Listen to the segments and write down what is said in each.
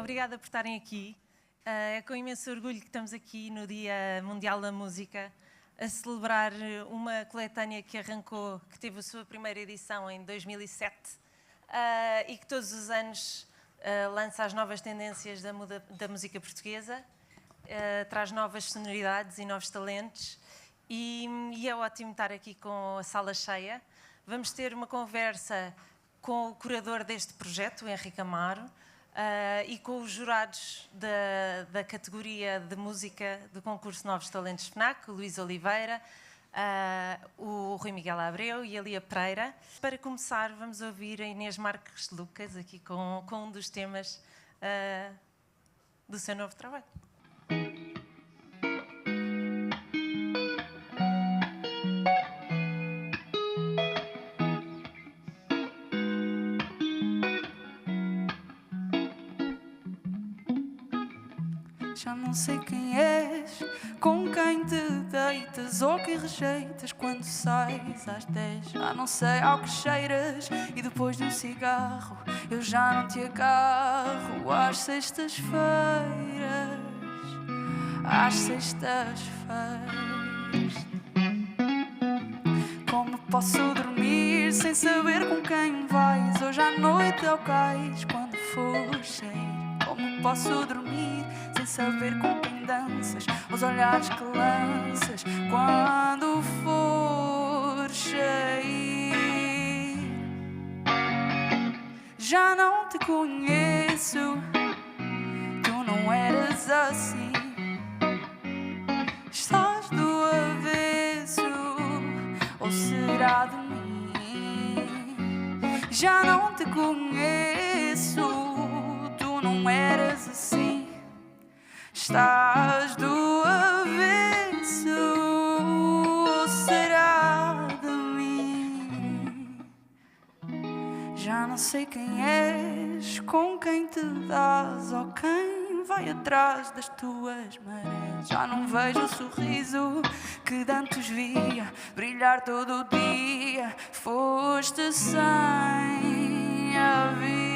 Obrigada por estarem aqui. É com imenso orgulho que estamos aqui no Dia Mundial da Música a celebrar uma coletânea que arrancou, que teve a sua primeira edição em 2007 e que todos os anos lança as novas tendências da música portuguesa, traz novas sonoridades e novos talentos e é ótimo estar aqui com a sala cheia. Vamos ter uma conversa com o curador deste projeto, o Henrique Amaro, e com os jurados da categoria de música do concurso Novos Talentos FNAC, o Luís Oliveira, o Rui Miguel Abreu e a Lia Pereira. Para começar, vamos ouvir a Inês Marques Lucas aqui com um dos temas do seu novo trabalho. Já não sei quem és, com quem te deitas ou que rejeitas quando sais às 10. Já não sei ao que cheiras e depois de um cigarro eu já não te agarro às sextas-feiras. Às sextas-feiras. Como posso dormir sem saber com quem vais? Hoje à noite ao cais quando for cheio. Como posso dormir sem saber com quem danças, os olhares que lanças quando for cheio? Já não te conheço, tu não eras assim. Estás do avesso, ou será de mim? Já não te conheço, tu não eras assim. Estás do avesso, ou será de mim? Já não sei quem és, com quem te dás, ou quem vai atrás das tuas marés. Já não vejo o sorriso que dantes via brilhar todo o dia. Foste sem aviso.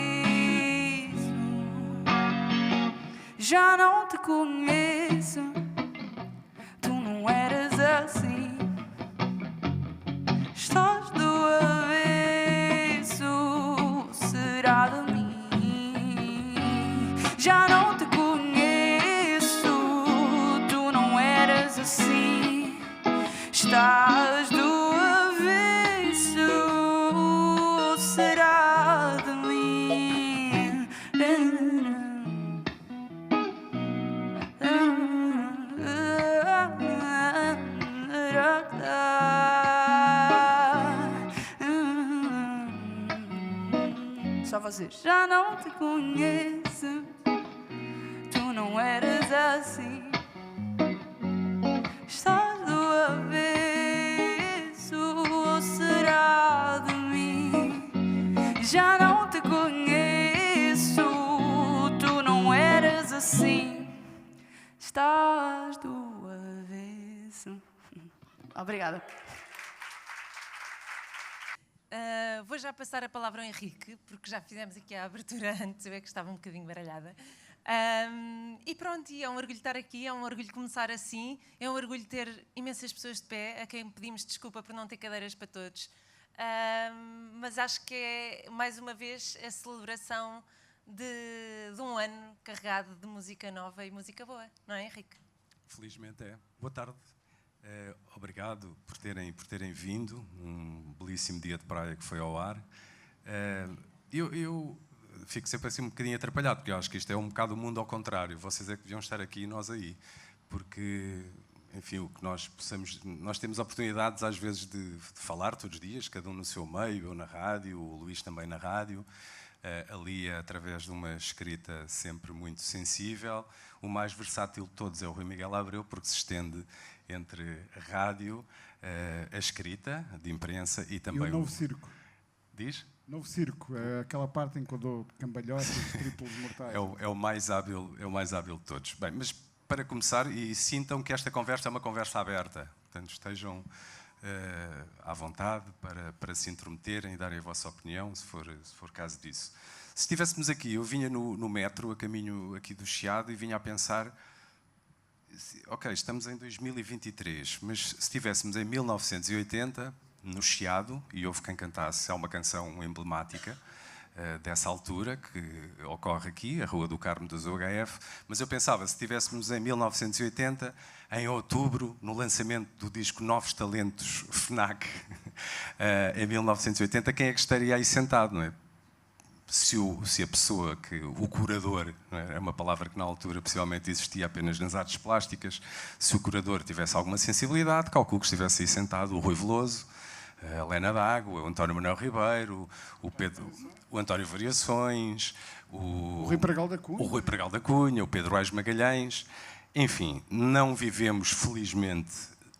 Já não te conheço, tu não eras assim. Estás do avesso, será de mim? Já não te conheço, tu não eras assim. Estás do avesso, será de mim? Só vocês. Já não te conheço, tu não eras assim. Estás do avesso, ou será de mim? Já não te conheço, tu não eras assim. Estás do avesso. Obrigada. Vou já passar a palavra ao Henrique, porque já fizemos aqui a abertura antes, eu é que estava um bocadinho baralhada. E pronto, é um orgulho estar aqui, é um orgulho começar assim, é um orgulho ter imensas pessoas de pé, a quem pedimos desculpa por não ter cadeiras para todos. Mas acho que é, mais uma vez, a celebração de um ano carregado de música nova e música boa, não é, Henrique? Felizmente é. Boa tarde. Obrigado por terem vindo, um belíssimo dia de praia que foi ao ar. Eu fico sempre assim um bocadinho atrapalhado, porque eu acho que isto é um bocado o mundo ao contrário. Vocês é que deviam estar aqui e nós aí. Porque, enfim, o que nós temos oportunidades às vezes de falar todos os dias, cada um no seu meio, eu na rádio, o Luís também na rádio, a Lia através de uma escrita sempre muito sensível. O mais versátil de todos é o Rui Miguel Abreu, porque se estende entre a rádio, a escrita de imprensa e também o novo circo. Diz? Novo circo, é aquela parte em que eu dou cambalhotas, triplos mortais. É o mais hábil de todos. Bem, mas para começar, e sintam que esta conversa é uma conversa aberta. Portanto, estejam à vontade para se intrometerem e darem a vossa opinião, se for caso disso. Se estivéssemos aqui, eu vinha no metro, a caminho aqui do Chiado, e vinha a pensar, ok, estamos em 2023, mas se estivéssemos em 1980, no Chiado, e houve quem cantasse, é uma canção emblemática dessa altura, que ocorre aqui, a Rua do Carmo dos UHF, mas eu pensava, se estivéssemos em 1980, em outubro, no lançamento do disco Novos Talentos FNAC, em 1980, quem é que estaria aí sentado, não é? Se a pessoa, o curador, não é? É uma palavra que na altura possivelmente existia apenas nas artes plásticas, se o curador tivesse alguma sensibilidade, calculo que estivesse aí sentado o Rui Veloso, a Helena D'Água, o António Manuel Ribeiro, o António Variações, O Rui Pregal da Cunha. O Rui Pregal da Cunha, o Pedro Aires Magalhães. Enfim, não vivemos, felizmente,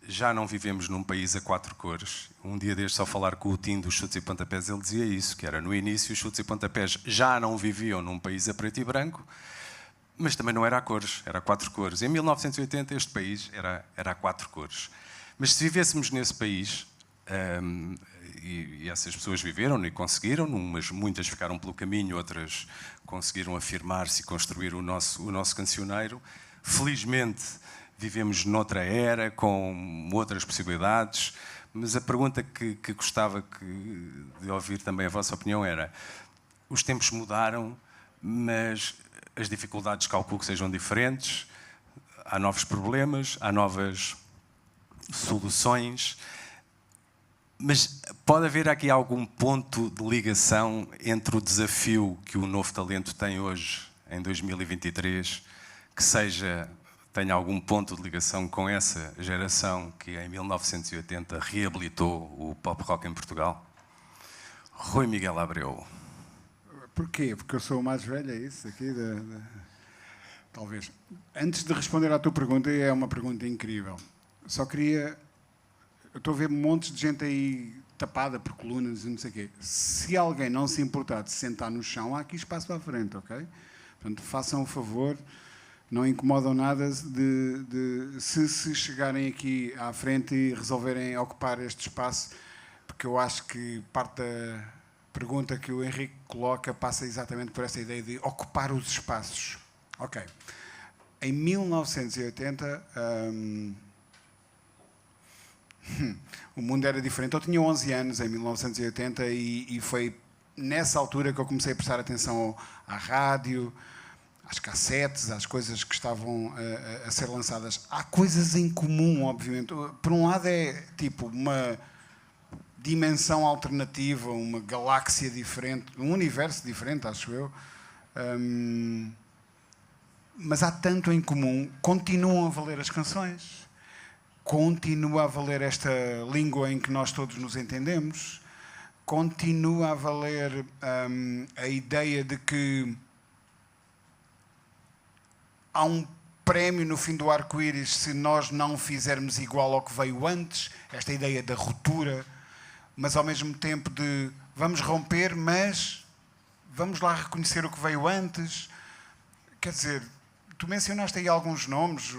já não vivemos num país a 4 cores. Um dia destes, ao falar com o Tim dos Chutes e Pontapés, ele dizia isso, que era no início os Chutes e Pontapés já não viviam num país a preto e branco, mas também não era a cores, era a 4 cores. Em 1980 este país era a 4 cores. Mas se vivêssemos nesse país, e essas pessoas viveram e conseguiram, mas muitas ficaram pelo caminho, outras conseguiram afirmar-se e construir o nosso cancioneiro. Felizmente vivemos noutra era, com outras possibilidades, mas a pergunta que gostava de ouvir também a vossa opinião era: os tempos mudaram, mas as dificuldades calculo que sejam diferentes, há novos problemas, há novas soluções, mas pode haver aqui algum ponto de ligação entre o desafio que o Novo Talento tem hoje, em 2023, que tenha algum ponto de ligação com essa geração que em 1980 reabilitou o pop rock em Portugal? Rui Miguel Abreu. Porquê? Porque eu sou o mais velho, é isso? Aqui Talvez. Antes de responder à tua pergunta, é uma pergunta incrível. Só queria... Eu estou a ver montes de gente aí tapada por colunas e não sei o quê. Se alguém não se importar de sentar no chão, há aqui espaço para a frente, ok? Portanto, façam o favor, não incomodam nada se chegarem aqui à frente e resolverem ocupar este espaço, porque eu acho que parte da pergunta que o Henrique coloca passa exatamente por essa ideia de ocupar os espaços. Ok. Em 1980... o mundo era diferente. Eu tinha 11 anos em 1980 e foi nessa altura que eu comecei a prestar atenção à rádio, às cassetes, às coisas que estavam a ser lançadas. Há coisas em comum, obviamente. Por um lado é tipo uma dimensão alternativa, uma galáxia diferente, um universo diferente, acho eu. Mas há tanto em comum. Continuam a valer as canções. Continua a valer esta língua em que nós todos nos entendemos, continua a valer a ideia de que há um prémio no fim do arco-íris se nós não fizermos igual ao que veio antes, esta ideia da ruptura, mas ao mesmo tempo de vamos romper, mas vamos lá reconhecer o que veio antes. Quer dizer, tu mencionaste aí alguns nomes,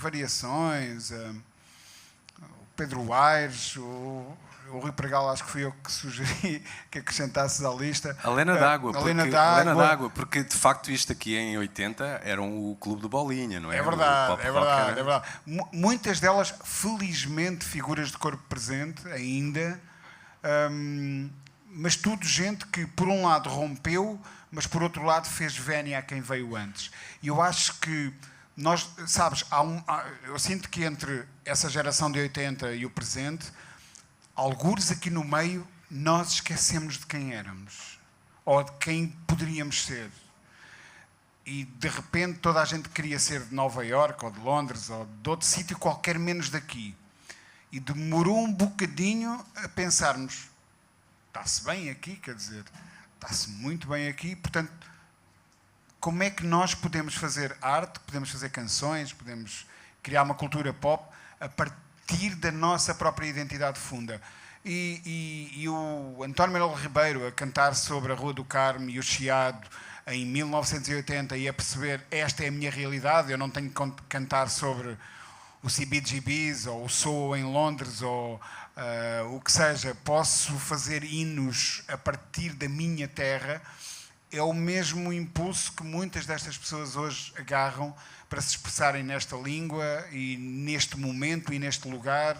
Variações, o Pedro Aires, o Rui Pregal, acho que fui eu que sugeri que acrescentasses à lista. A Helena D'Água, porque de facto isto aqui em 80 era o clube de bolinha, não é? É verdade, é verdade. Muitas delas, felizmente, figuras de corpo presente ainda, mas tudo gente que por um lado rompeu, mas por outro lado fez vénia a quem veio antes. E eu acho que nós, sabes, eu sinto que entre essa geração de 80 e o presente, algures aqui no meio, nós esquecemos de quem éramos. Ou de quem poderíamos ser. E, de repente, toda a gente queria ser de Nova Iorque, ou de Londres, ou de outro sítio qualquer menos daqui. E demorou um bocadinho a pensarmos, está-se bem aqui, quer dizer, está-se muito bem aqui, portanto... Como é que nós podemos fazer arte, podemos fazer canções, podemos criar uma cultura pop a partir da nossa própria identidade funda? E o António Manuel Ribeiro a cantar sobre a Rua do Carmo e o Chiado em 1980 e a perceber esta é a minha realidade, eu não tenho que cantar sobre o CBGBs ou o Soul em Londres ou o que seja, posso fazer hinos a partir da minha terra, é o mesmo impulso que muitas destas pessoas hoje agarram para se expressarem nesta língua e neste momento e neste lugar.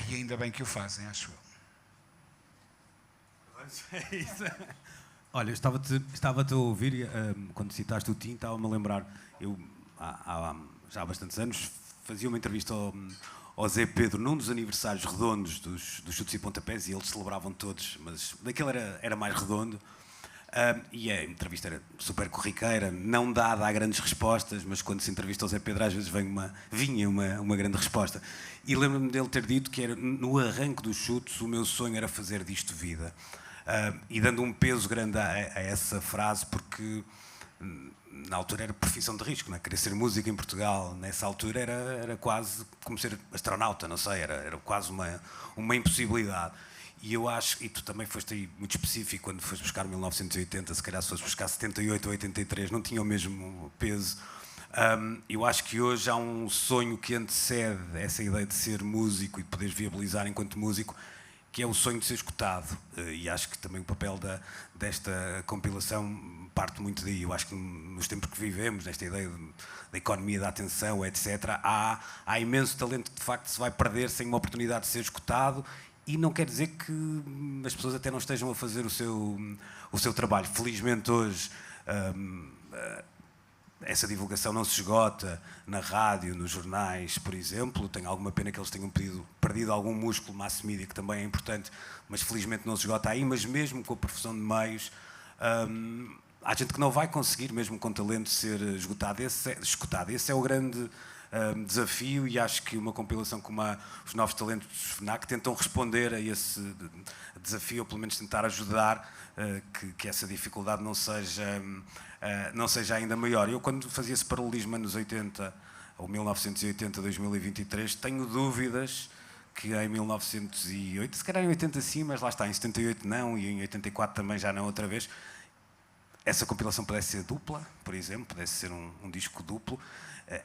E ainda bem que o fazem, acho eu. É isso. Olha, eu estava-te a ouvir e, quando citaste o Tim, estava-me a lembrar. Eu, já há bastantes anos, fazia uma entrevista ao Zé Pedro num dos aniversários redondos dos Chutes e Pontapés, e eles celebravam todos, mas daquele era mais redondo. E a entrevista era super corriqueira, não dada a grandes respostas, mas quando se entrevista ao Zé Pedro às vezes vinha uma grande resposta. E lembro-me dele ter dito que era, no arranque dos Chutes, o meu sonho era fazer disto vida. E dando um peso grande a essa frase, porque na altura era profissão de risco, não é? Querer ser músico em Portugal nessa altura era quase como ser astronauta, não sei, era quase uma impossibilidade. E eu acho, e tu também foste aí muito específico quando foste buscar 1980, se calhar se foste buscar 78 ou 83, não tinha o mesmo peso. Eu acho que hoje há um sonho que antecede essa ideia de ser músico e de poderes viabilizar enquanto músico, que é o sonho de ser escutado. E acho que também o papel desta compilação parte muito daí. Eu acho que nos tempos que vivemos, nesta ideia da economia da atenção, etc., há imenso talento que de facto se vai perder sem uma oportunidade de ser escutado. E não quer dizer que as pessoas até não estejam a fazer o seu trabalho. Felizmente hoje essa divulgação não se esgota na rádio, nos jornais, por exemplo. Tenho alguma pena que eles tenham perdido algum músculo mass media, que também é importante, mas felizmente não se esgota aí. Mas mesmo com a profissão de meios, há gente que não vai conseguir, mesmo com talento, ser escutado. Esse é o grande desafio, e acho que uma compilação como os Novos Talentos dos FNAC tentam responder a esse desafio, ou pelo menos tentar ajudar que essa dificuldade não seja ainda maior. Eu, quando fazia esse paralelismo anos 80 ou 1980, 2023, tenho dúvidas que em 1908, se calhar em 80 sim, mas lá está, em 78 não, e em 84 também já não outra vez, essa compilação pudesse ser dupla, por exemplo, pudesse ser um disco duplo.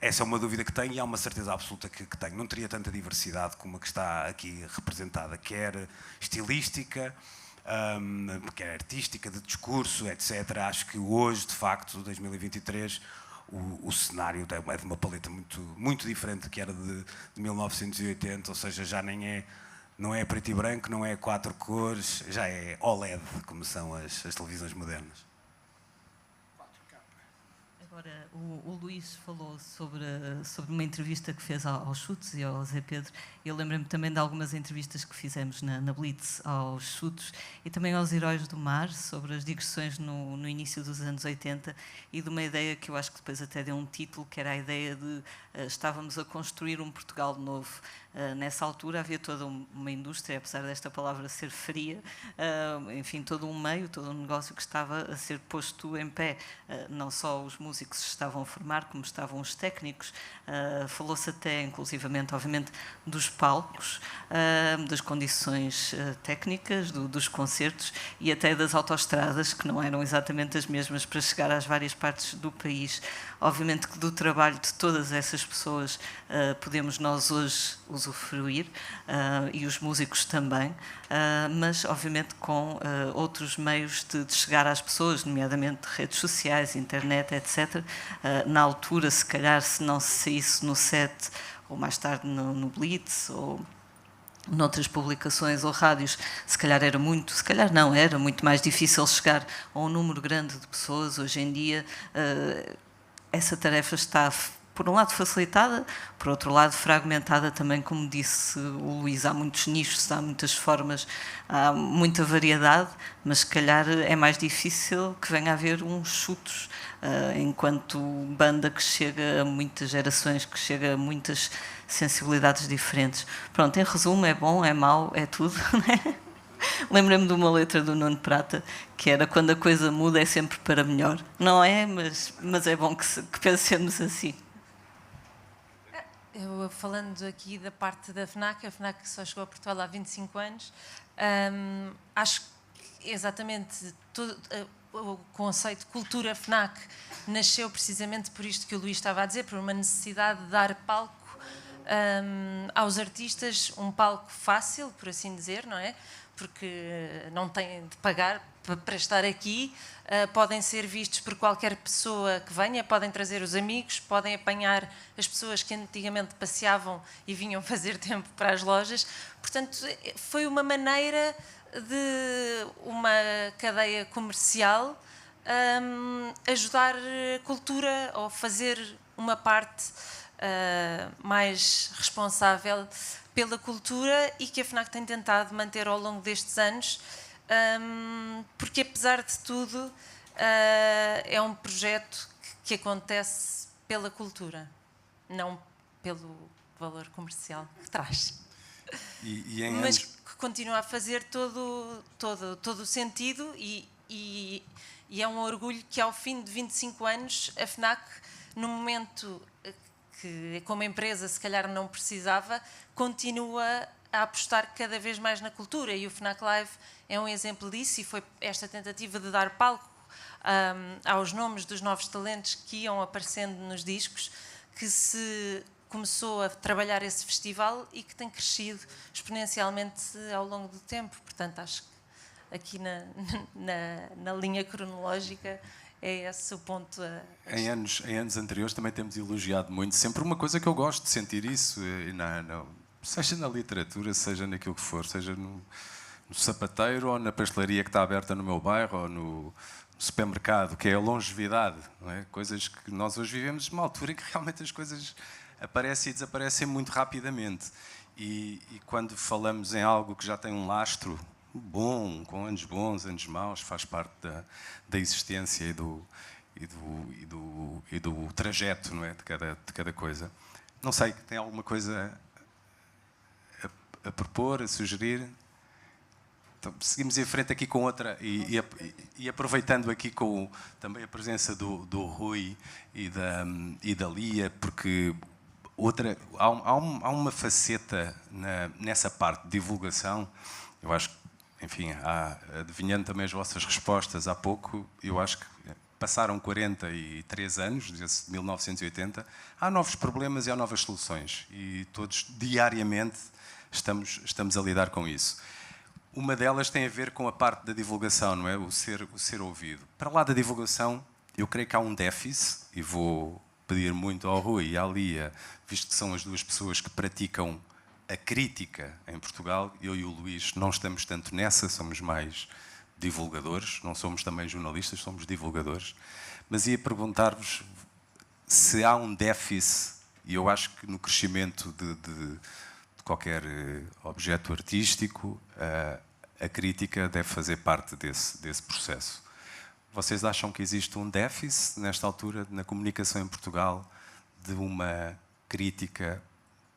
Essa é uma dúvida que tenho, e há uma certeza absoluta que tenho. Não teria tanta diversidade como a que está aqui representada, quer estilística, quer artística, de discurso, etc. Acho que hoje, de facto, 2023, o cenário é de uma paleta muito, muito diferente do que era de 1980, ou seja, já não é preto e branco, não é 4 cores, já é OLED, como são as televisões modernas. Agora, o Luís falou sobre uma entrevista que fez aos Chutes e ao Zé Pedro. Eu lembro-me também de algumas entrevistas que fizemos na Blitz aos Chutes e também aos Heróis do Mar, sobre as digressões no início dos anos 80, e de uma ideia que eu acho que depois até deu um título, que era a ideia de estávamos a construir um Portugal novo. Nessa altura havia toda uma indústria, apesar desta palavra ser fria, enfim, todo um meio, todo um negócio que estava a ser posto em pé. Não só os músicos se estavam a formar, como estavam os técnicos. Falou-se até, inclusivamente, obviamente, dos palcos, das condições técnicas, dos concertos e até das autoestradas, que não eram exatamente as mesmas para chegar às várias partes do país. Obviamente que do trabalho de todas essas pessoas podemos nós hoje usufruir, e os músicos também, mas obviamente com outros meios de chegar às pessoas, nomeadamente redes sociais, internet, etc. Na altura, se calhar, se não se saísse no set, ou mais tarde no Blitz, ou noutras publicações ou rádios, se calhar era muito mais difícil chegar a um número grande de pessoas. Hoje em dia, essa tarefa está, por um lado, facilitada, por outro lado, fragmentada também, como disse o Luís. Há muitos nichos, há muitas formas, há muita variedade, mas se calhar é mais difícil que venha a haver uns Chutos, enquanto banda que chega a muitas gerações, que chega a muitas sensibilidades diferentes. Pronto, em resumo, é bom, é mau, é tudo, não é? Lembro-me de uma letra do Nuno Prata, que era: quando a coisa muda é sempre para melhor. Não é, mas é bom que pensemos assim. Eu, falando aqui da parte da FNAC, a FNAC só chegou a Portugal há 25 anos, acho que exatamente todo o conceito de cultura FNAC nasceu precisamente por isto que o Luís estava a dizer, por uma necessidade de dar palco aos artistas um palco fácil, por assim dizer, não é? Porque não têm de pagar para estar aqui, podem ser vistos por qualquer pessoa que venha, podem trazer os amigos, podem apanhar as pessoas que antigamente passeavam e vinham fazer tempo para as lojas. Portanto, foi uma maneira de uma cadeia comercial ajudar a cultura ou fazer uma parte mais responsável pela cultura e que a FNAC tem tentado manter ao longo destes anos, porque apesar de tudo é um projeto que acontece pela cultura, não pelo valor comercial que traz. Mas que continua a fazer todo o sentido e é um orgulho que ao fim de 25 anos a FNAC, no momento que como empresa se calhar não precisava, continua a apostar cada vez mais na cultura, e o FNAC Live é um exemplo disso, e foi esta tentativa de dar palco aos nomes dos novos talentos que iam aparecendo nos discos que se começou a trabalhar esse festival e que tem crescido exponencialmente ao longo do tempo. Portanto, acho que aqui na linha cronológica é esse o ponto. Em anos anteriores também temos elogiado muito sempre uma coisa que eu gosto de sentir isso, seja na literatura, seja naquilo que for, seja no sapateiro ou na pastelaria que está aberta no meu bairro ou no supermercado, que é a longevidade, não é? Coisas que nós hoje vivemos numa altura em que realmente as coisas aparecem e desaparecem muito rapidamente. E quando falamos em algo que já tem um lastro bom, com anos bons, anos maus, faz parte da existência e do trajeto, não é? de cada coisa. Não sei, tem alguma coisa a propor, a sugerir? Então, seguimos em frente aqui com outra e aproveitando aqui com também a presença do Rui e da Lia, porque há uma faceta nessa parte de divulgação. Eu acho que, enfim, adivinhando também as vossas respostas há pouco, eu acho que passaram 43 anos, desde 1980, há novos problemas e há novas soluções, e todos diariamente estamos a lidar com isso. Uma delas tem a ver com a parte da divulgação, não é? O ser ouvido. Para lá da divulgação, eu creio que há um déficit, e vou pedir muito ao Rui e à Lia, visto que são as duas pessoas que praticam a crítica em Portugal. Eu e o Luís não estamos tanto nessa, somos mais divulgadores, não somos também jornalistas, somos divulgadores. Mas ia perguntar-vos se há um déficit, e eu acho que no crescimento de qualquer objeto artístico, a crítica deve fazer parte desse processo. Vocês acham que existe um déficit, nesta altura, na comunicação em Portugal, de uma crítica,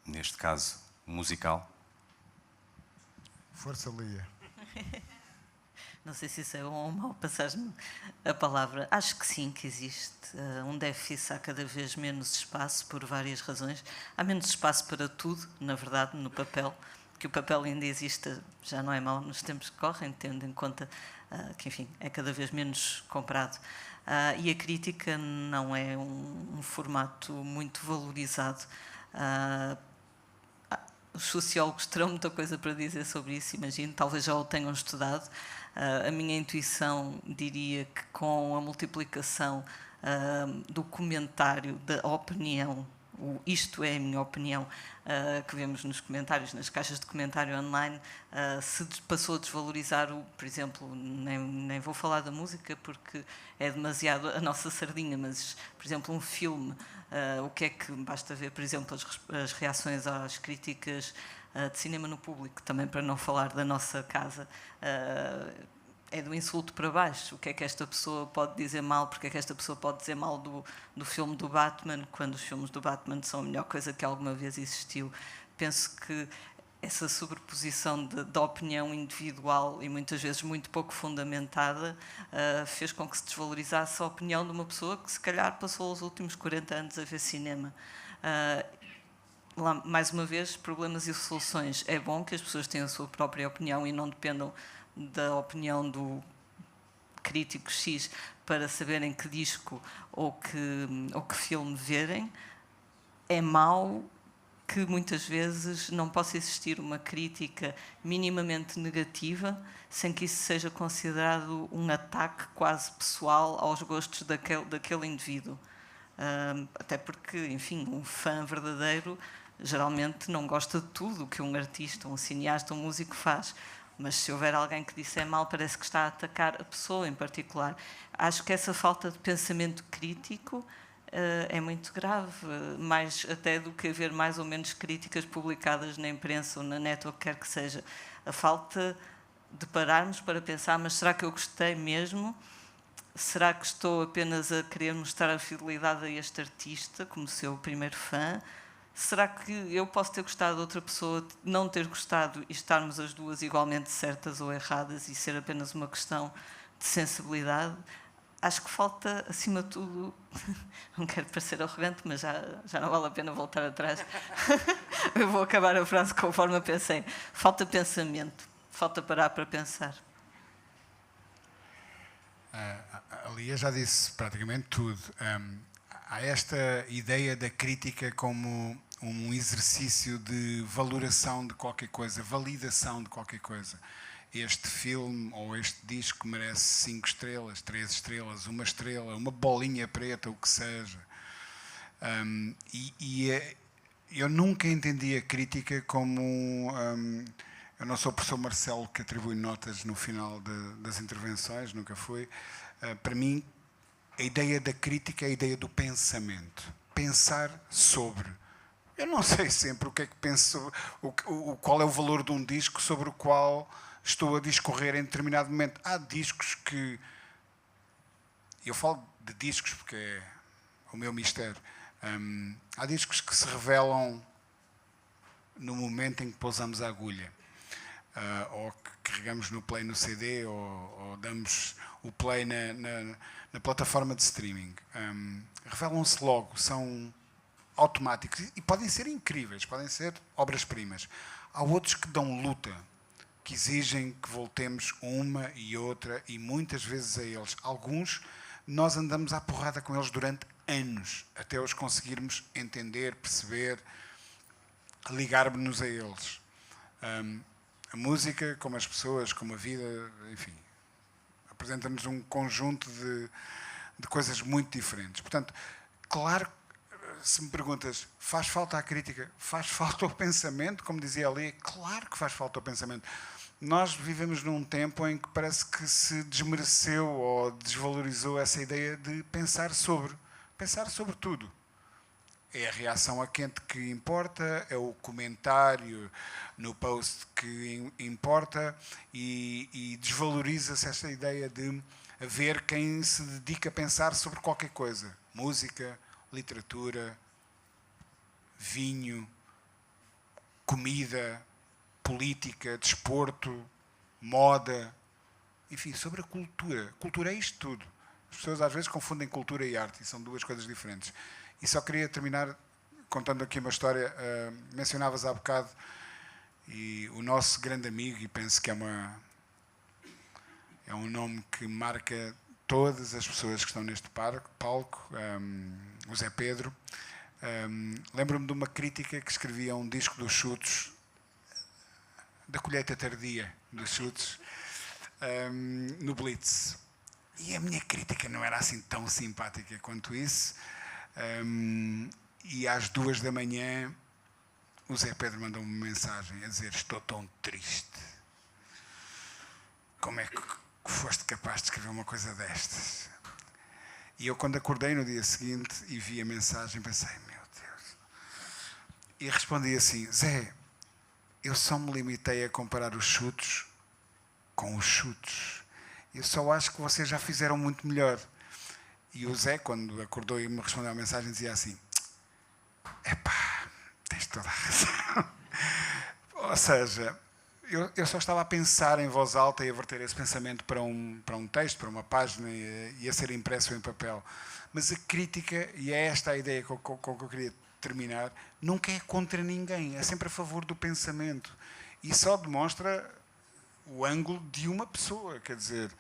neste caso, musical? Força, Lia. Não sei se isso é bom ou mau, passar-me a palavra. Acho que sim, que existe um déficit. Há cada vez menos espaço, por várias razões. Há menos espaço para tudo, na verdade, no papel. Que o papel ainda existe, já não é mau nos tempos que correm, tendo em conta que, enfim, é cada vez menos comprado. E a crítica não é um formato muito valorizado. Os sociólogos terão muita coisa para dizer sobre isso, imagino, talvez já o tenham estudado. A minha intuição diria que com a multiplicação do comentário, da opinião, isto é a minha opinião, que vemos nos comentários, nas caixas de comentário online, se passou a desvalorizar, por exemplo, nem vou falar da música porque é demasiado a nossa sardinha, mas, por exemplo, um filme, o que é que basta ver, por exemplo, as reações às críticas de cinema no público, também para não falar da nossa casa, é do insulto para baixo. O que é que esta pessoa pode dizer mal? Porque é que esta pessoa pode dizer mal do filme do Batman, quando os filmes do Batman são a melhor coisa que alguma vez existiu? Penso que essa sobreposição da opinião individual e muitas vezes muito pouco fundamentada fez com que se desvalorizasse a opinião de uma pessoa que se calhar passou os últimos 40 anos a ver cinema. Lá, mais uma vez, problemas e soluções. É bom que as pessoas tenham a sua própria opinião e não dependam da opinião do crítico X para saberem que disco ou que filme verem. É mau que muitas vezes não possa existir uma crítica minimamente negativa sem que isso seja considerado um ataque quase pessoal aos gostos daquele indivíduo. Até porque, enfim, um fã verdadeiro geralmente não gosta de tudo o que um artista, um cineasta, um músico faz. Mas se houver alguém que disser mal, parece que está a atacar a pessoa em particular. Acho que essa falta de pensamento crítico é muito grave, mais até do que haver mais ou menos críticas publicadas na imprensa ou na net, ou o que quer que seja. A falta de pararmos para pensar, mas será que eu gostei mesmo? Será que estou apenas a querer mostrar a fidelidade a este artista, como seu primeiro fã? Será que eu posso ter gostado de outra pessoa, não ter gostado e estarmos as duas igualmente certas ou erradas e ser apenas uma questão de sensibilidade? Acho que falta, acima de tudo, não quero parecer arrogante, mas já não vale a pena voltar atrás. Eu vou acabar a frase conforme eu pensei. Falta pensamento, falta parar para pensar. A Lia já disse praticamente tudo. Há esta ideia da crítica como um exercício de valoração de qualquer coisa, validação de qualquer coisa. Este filme ou este disco merece 5 estrelas, 3 estrelas, 1 estrela, uma bolinha preta, o que seja. Eu nunca entendi a crítica como... eu não sou o professor Marcelo que atribui notas no final das intervenções, nunca fui. Para mim, a ideia da crítica é a ideia do pensamento. Pensar sobre. Eu não sei sempre o que é que penso, qual é o valor de um disco sobre o qual estou a discorrer em determinado momento. Há discos que... Eu falo de discos porque é o meu mistério. Há discos que se revelam no momento em que pousamos a agulha. Ou que carregamos no play no CD, ou damos o play na plataforma de streaming. Revelam-se logo, são automáticos e podem ser incríveis, podem ser obras-primas. Há outros que dão luta, que exigem que voltemos uma e outra e muitas vezes a eles. Alguns nós andamos à porrada com eles durante anos, até os conseguirmos entender, perceber, ligar-nos a eles. A música, como as pessoas, como a vida, enfim, apresenta-nos um conjunto de coisas muito diferentes. Portanto, claro, se me perguntas, faz falta a crítica? Faz falta o pensamento? Como dizia ali, claro que faz falta o pensamento. Nós vivemos num tempo em que parece que se desmereceu ou desvalorizou essa ideia de pensar sobre tudo. É a reação a quente que importa, é o comentário no post que importa e desvaloriza-se esta ideia de haver quem se dedica a pensar sobre qualquer coisa. Música, literatura, vinho, comida, política, desporto, moda, enfim, sobre a cultura. Cultura é isto tudo. As pessoas às vezes confundem cultura e arte e são duas coisas diferentes. E só queria terminar contando aqui uma história. Mencionavas há bocado e o nosso grande amigo, e penso que é um nome que marca todas as pessoas que estão neste palco, o Zé Pedro. Lembro-me de uma crítica que escrevia a um disco dos Chutos, da colheita tardia dos Chutos, no Blitz. E a minha crítica não era assim tão simpática quanto isso. E às 2 da manhã o Zé Pedro mandou-me uma mensagem a dizer: estou tão triste. Como é que foste capaz de escrever uma coisa destas? E eu, quando acordei no dia seguinte e vi a mensagem, pensei: meu Deus. E respondi assim: Zé, eu só me limitei a comparar os Chutos com os Chutos. Eu só acho que vocês já fizeram muito melhor. E o Zé, quando acordou e me respondeu a mensagem, dizia assim: epá, tens toda a razão. Ou seja, eu só estava a pensar em voz alta e a verter esse pensamento para um texto, para uma página e a ser impresso em papel. Mas a crítica, e é esta a ideia com que eu queria terminar, nunca é contra ninguém, é sempre a favor do pensamento. E só demonstra o ângulo de uma pessoa, quer dizer,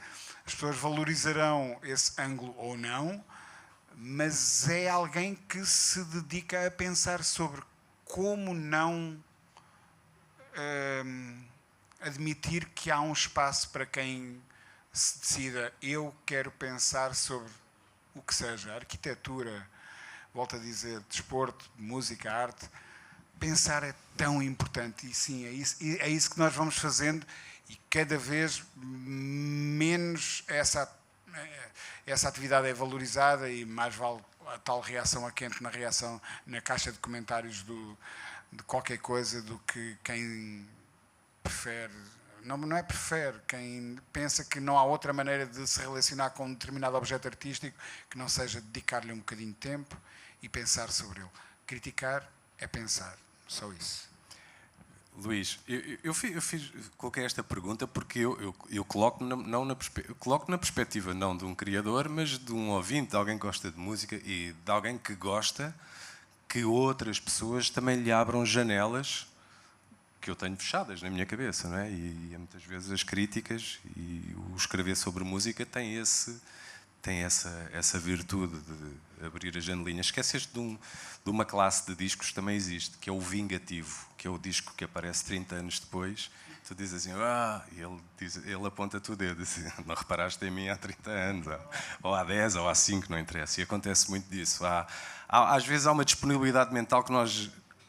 as pessoas valorizarão esse ângulo ou não, mas é alguém que se dedica a pensar sobre como não admitir que há um espaço para quem se decida, eu quero pensar sobre o que seja, arquitetura, volto a dizer, desporto, música, arte. Pensar é tão importante, e sim, é isso que nós vamos fazendo, e cada vez menos essa atividade é valorizada, e mais vale a tal reação a quente na caixa de comentários de qualquer coisa, do que quem prefere, não é prefere, quem pensa que não há outra maneira de se relacionar com um determinado objeto artístico que não seja dedicar-lhe um bocadinho de tempo e pensar sobre ele. Criticar é pensar, só isso. Luís, coloquei esta pergunta porque eu coloco na perspectiva não de um criador, mas de um ouvinte, de alguém que gosta de música e de alguém que gosta que outras pessoas também lhe abram janelas que eu tenho fechadas na minha cabeça, não é? E muitas vezes as críticas e o escrever sobre música tem essa virtude de abrir as janelinhas. Esqueceste de uma classe de discos que também existe, que é o vingativo, que é o disco que aparece 30 anos depois. Tu dizes assim, e ele aponta-te o dedo, assim, não reparaste em mim há 30 anos, ou há 10, ou há 5, não interessa. E acontece muito disso. Às vezes há uma disponibilidade mental que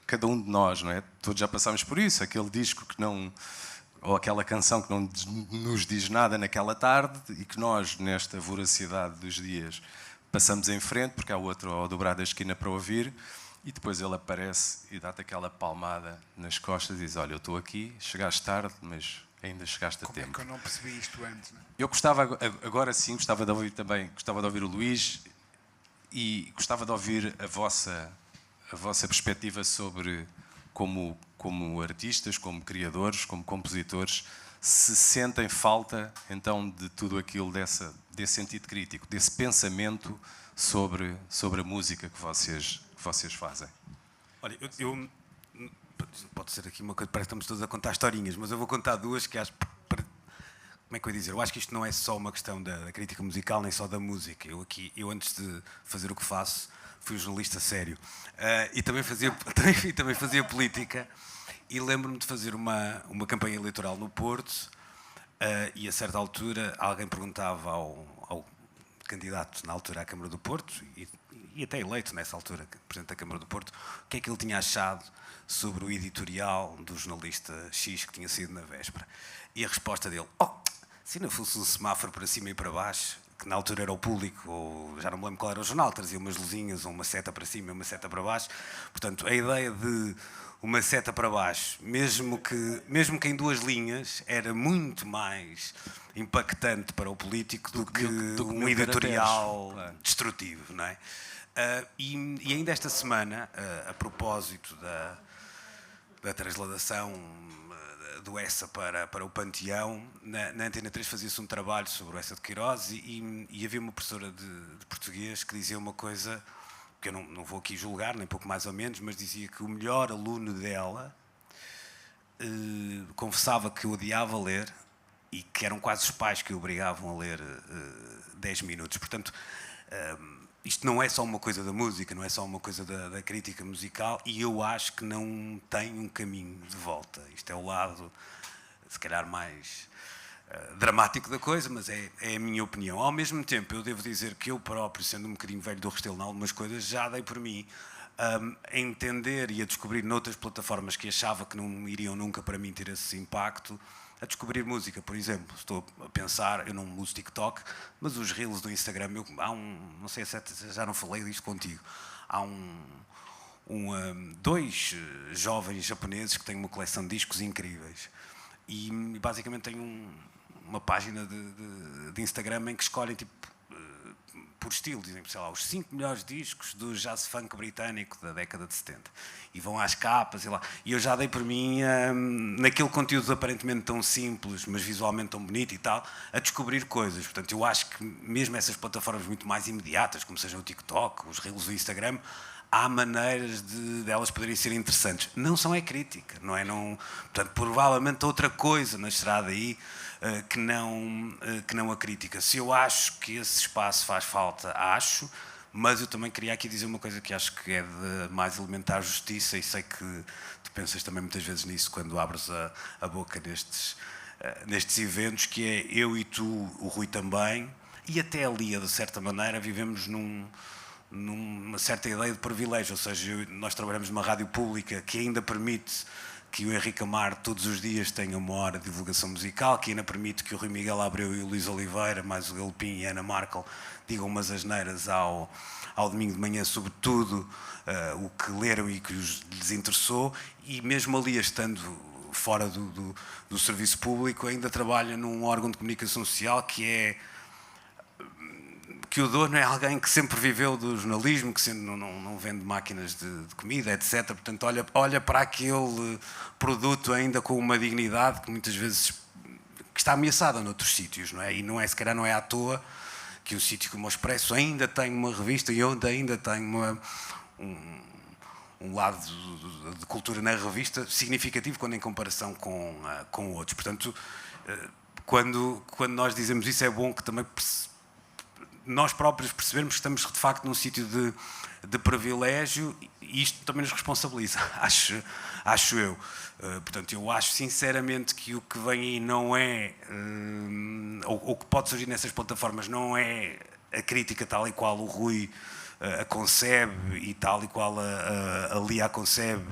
cada um de nós, não é? Todos já passámos por isso, aquele disco que não... ou aquela canção que não nos diz nada naquela tarde e que nós, nesta voracidade dos dias, passamos em frente, porque há outro ao dobrar da esquina para ouvir, e depois ele aparece e dá-te aquela palmada nas costas e diz, olha, eu estou aqui, chegaste tarde, mas ainda chegaste a tempo. Como é que eu não percebi isto antes? Não é? Eu gostava, agora sim, gostava de ouvir o Luís e gostava de ouvir a vossa perspectiva sobre como artistas, como criadores, como compositores, se sentem falta então de tudo aquilo desse sentido crítico, desse pensamento sobre a música que vocês fazem. Olha, pode ser aqui uma coisa, parece que estamos todos a contar historinhas, mas eu vou contar duas que acho... Como é que eu ia dizer? Eu acho que isto não é só uma questão da crítica musical, nem só da música. Eu antes de fazer o que faço, fui jornalista sério. E também fazia política. E lembro-me de fazer uma campanha eleitoral no Porto, e a certa altura alguém perguntava ao candidato na altura à Câmara do Porto, e até eleito nessa altura, Presidente da Câmara do Porto, o que é que ele tinha achado sobre o editorial do jornalista X que tinha sido na véspera. E a resposta dele, se não fosse um semáforo para cima e para baixo, que na altura era o Público, ou já não me lembro qual era o jornal, trazia umas luzinhas, ou uma seta para cima e uma seta para baixo. Portanto, a ideia de uma seta para baixo, mesmo que em duas linhas, era muito mais impactante para o político do que um editorial destrutivo, não é? E ainda esta semana, a propósito da transladação do Essa para o Panteão, na Antena 3 fazia-se um trabalho sobre o Essa de Queiroz e havia uma professora de português que dizia uma coisa que eu não vou aqui julgar, nem pouco mais ou menos, mas dizia que o melhor aluno dela confessava que odiava ler e que eram quase os pais que o obrigavam a ler 10 minutos. Portanto, isto não é só uma coisa da música, não é só uma coisa da crítica musical, e eu acho que não tem um caminho de volta. Isto é o lado, se calhar, mais dramático da coisa, mas é a minha opinião. Ao mesmo tempo, eu devo dizer que eu próprio, sendo um bocadinho velho do Restelo em algumas coisas, já dei por mim a entender e a descobrir noutras plataformas que achava que não iriam nunca para mim ter esse impacto, a descobrir música, por exemplo. Estou a pensar, eu não uso TikTok, mas os reels do Instagram, não sei se já não falei disto contigo, há dois jovens japoneses que têm uma coleção de discos incríveis e basicamente têm uma página de Instagram em que escolhem tipo por estilo, dizem, sei lá, os 5 melhores discos do jazz funk britânico da década de 70. E vão às capas e lá. E eu já dei por mim, naquele conteúdo aparentemente tão simples, mas visualmente tão bonito e tal, a descobrir coisas. Portanto, eu acho que mesmo essas plataformas muito mais imediatas, como sejam o TikTok, os reels do Instagram, há maneiras delas poderem ser interessantes. Não são crítica, não é? Portanto, provavelmente outra coisa nascerá daí que não a crítica. Se eu acho que esse espaço faz falta, acho, Mas eu também queria aqui dizer uma coisa que acho que é de mais elementar justiça, e sei que tu pensas também muitas vezes nisso quando abres a boca nestes eventos, que é eu e tu, o Rui também, e até a Lia, de certa maneira, vivemos numa certa ideia de privilégio, ou seja, nós trabalhamos numa rádio pública que ainda permite que o Henrique Amar todos os dias tenha uma hora de divulgação musical, que ainda permite que o Rui Miguel Abreu e o Luís Oliveira, mais o Galopim e a Ana Markel, digam umas asneiras ao domingo de manhã sobre tudo o que leram e que lhes interessou, e mesmo ali estando fora do serviço público, ainda trabalha num órgão de comunicação social que o dono é alguém que sempre viveu do jornalismo, que sempre não vende máquinas de comida, etc. Portanto, olha para aquele produto ainda com uma dignidade que muitas vezes que está ameaçada noutros sítios, não é? E se calhar não é à toa que um sítio como o Expresso ainda tem uma revista e onde ainda tem um lado de cultura na revista significativo quando em comparação com outros. Portanto, quando nós dizemos isso, é bom que também nós próprios percebermos que estamos de facto num sítio de privilégio, e isto também nos responsabiliza, acho eu. Portanto, eu acho sinceramente que o que vem aí não é, ou que pode surgir nessas plataformas, não é a crítica tal e qual o Rui a concebe e tal e qual a Lia a concebe,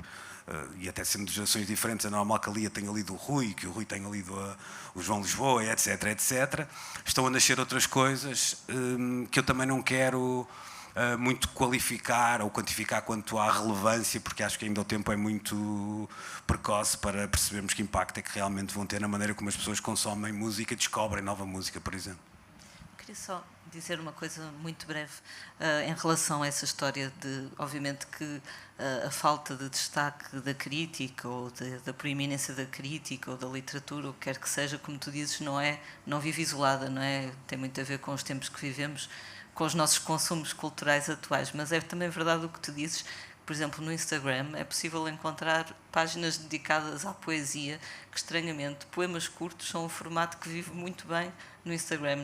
e até sendo de gerações diferentes, é normal que a Lia tenha lido o Rui, que o Rui tenha lido o João Lisboa, etc, etc. Estão a nascer outras coisas que eu também não quero muito qualificar ou quantificar quanto à relevância, porque acho que ainda o tempo é muito precoce para percebermos que impacto é que realmente vão ter na maneira como as pessoas consomem música e descobrem nova música, por exemplo. Queria só dizer uma coisa muito breve em relação a essa história de, obviamente, que a falta de destaque da crítica ou da proeminência da crítica ou da literatura, o que quer que seja, como tu dizes, não vive isolada, não é? Tem muito a ver com os tempos que vivemos, com os nossos consumos culturais atuais, mas é também verdade o que tu dizes. Por exemplo, no Instagram é possível encontrar páginas dedicadas à poesia, que estranhamente, poemas curtos são um formato que vive muito bem no Instagram.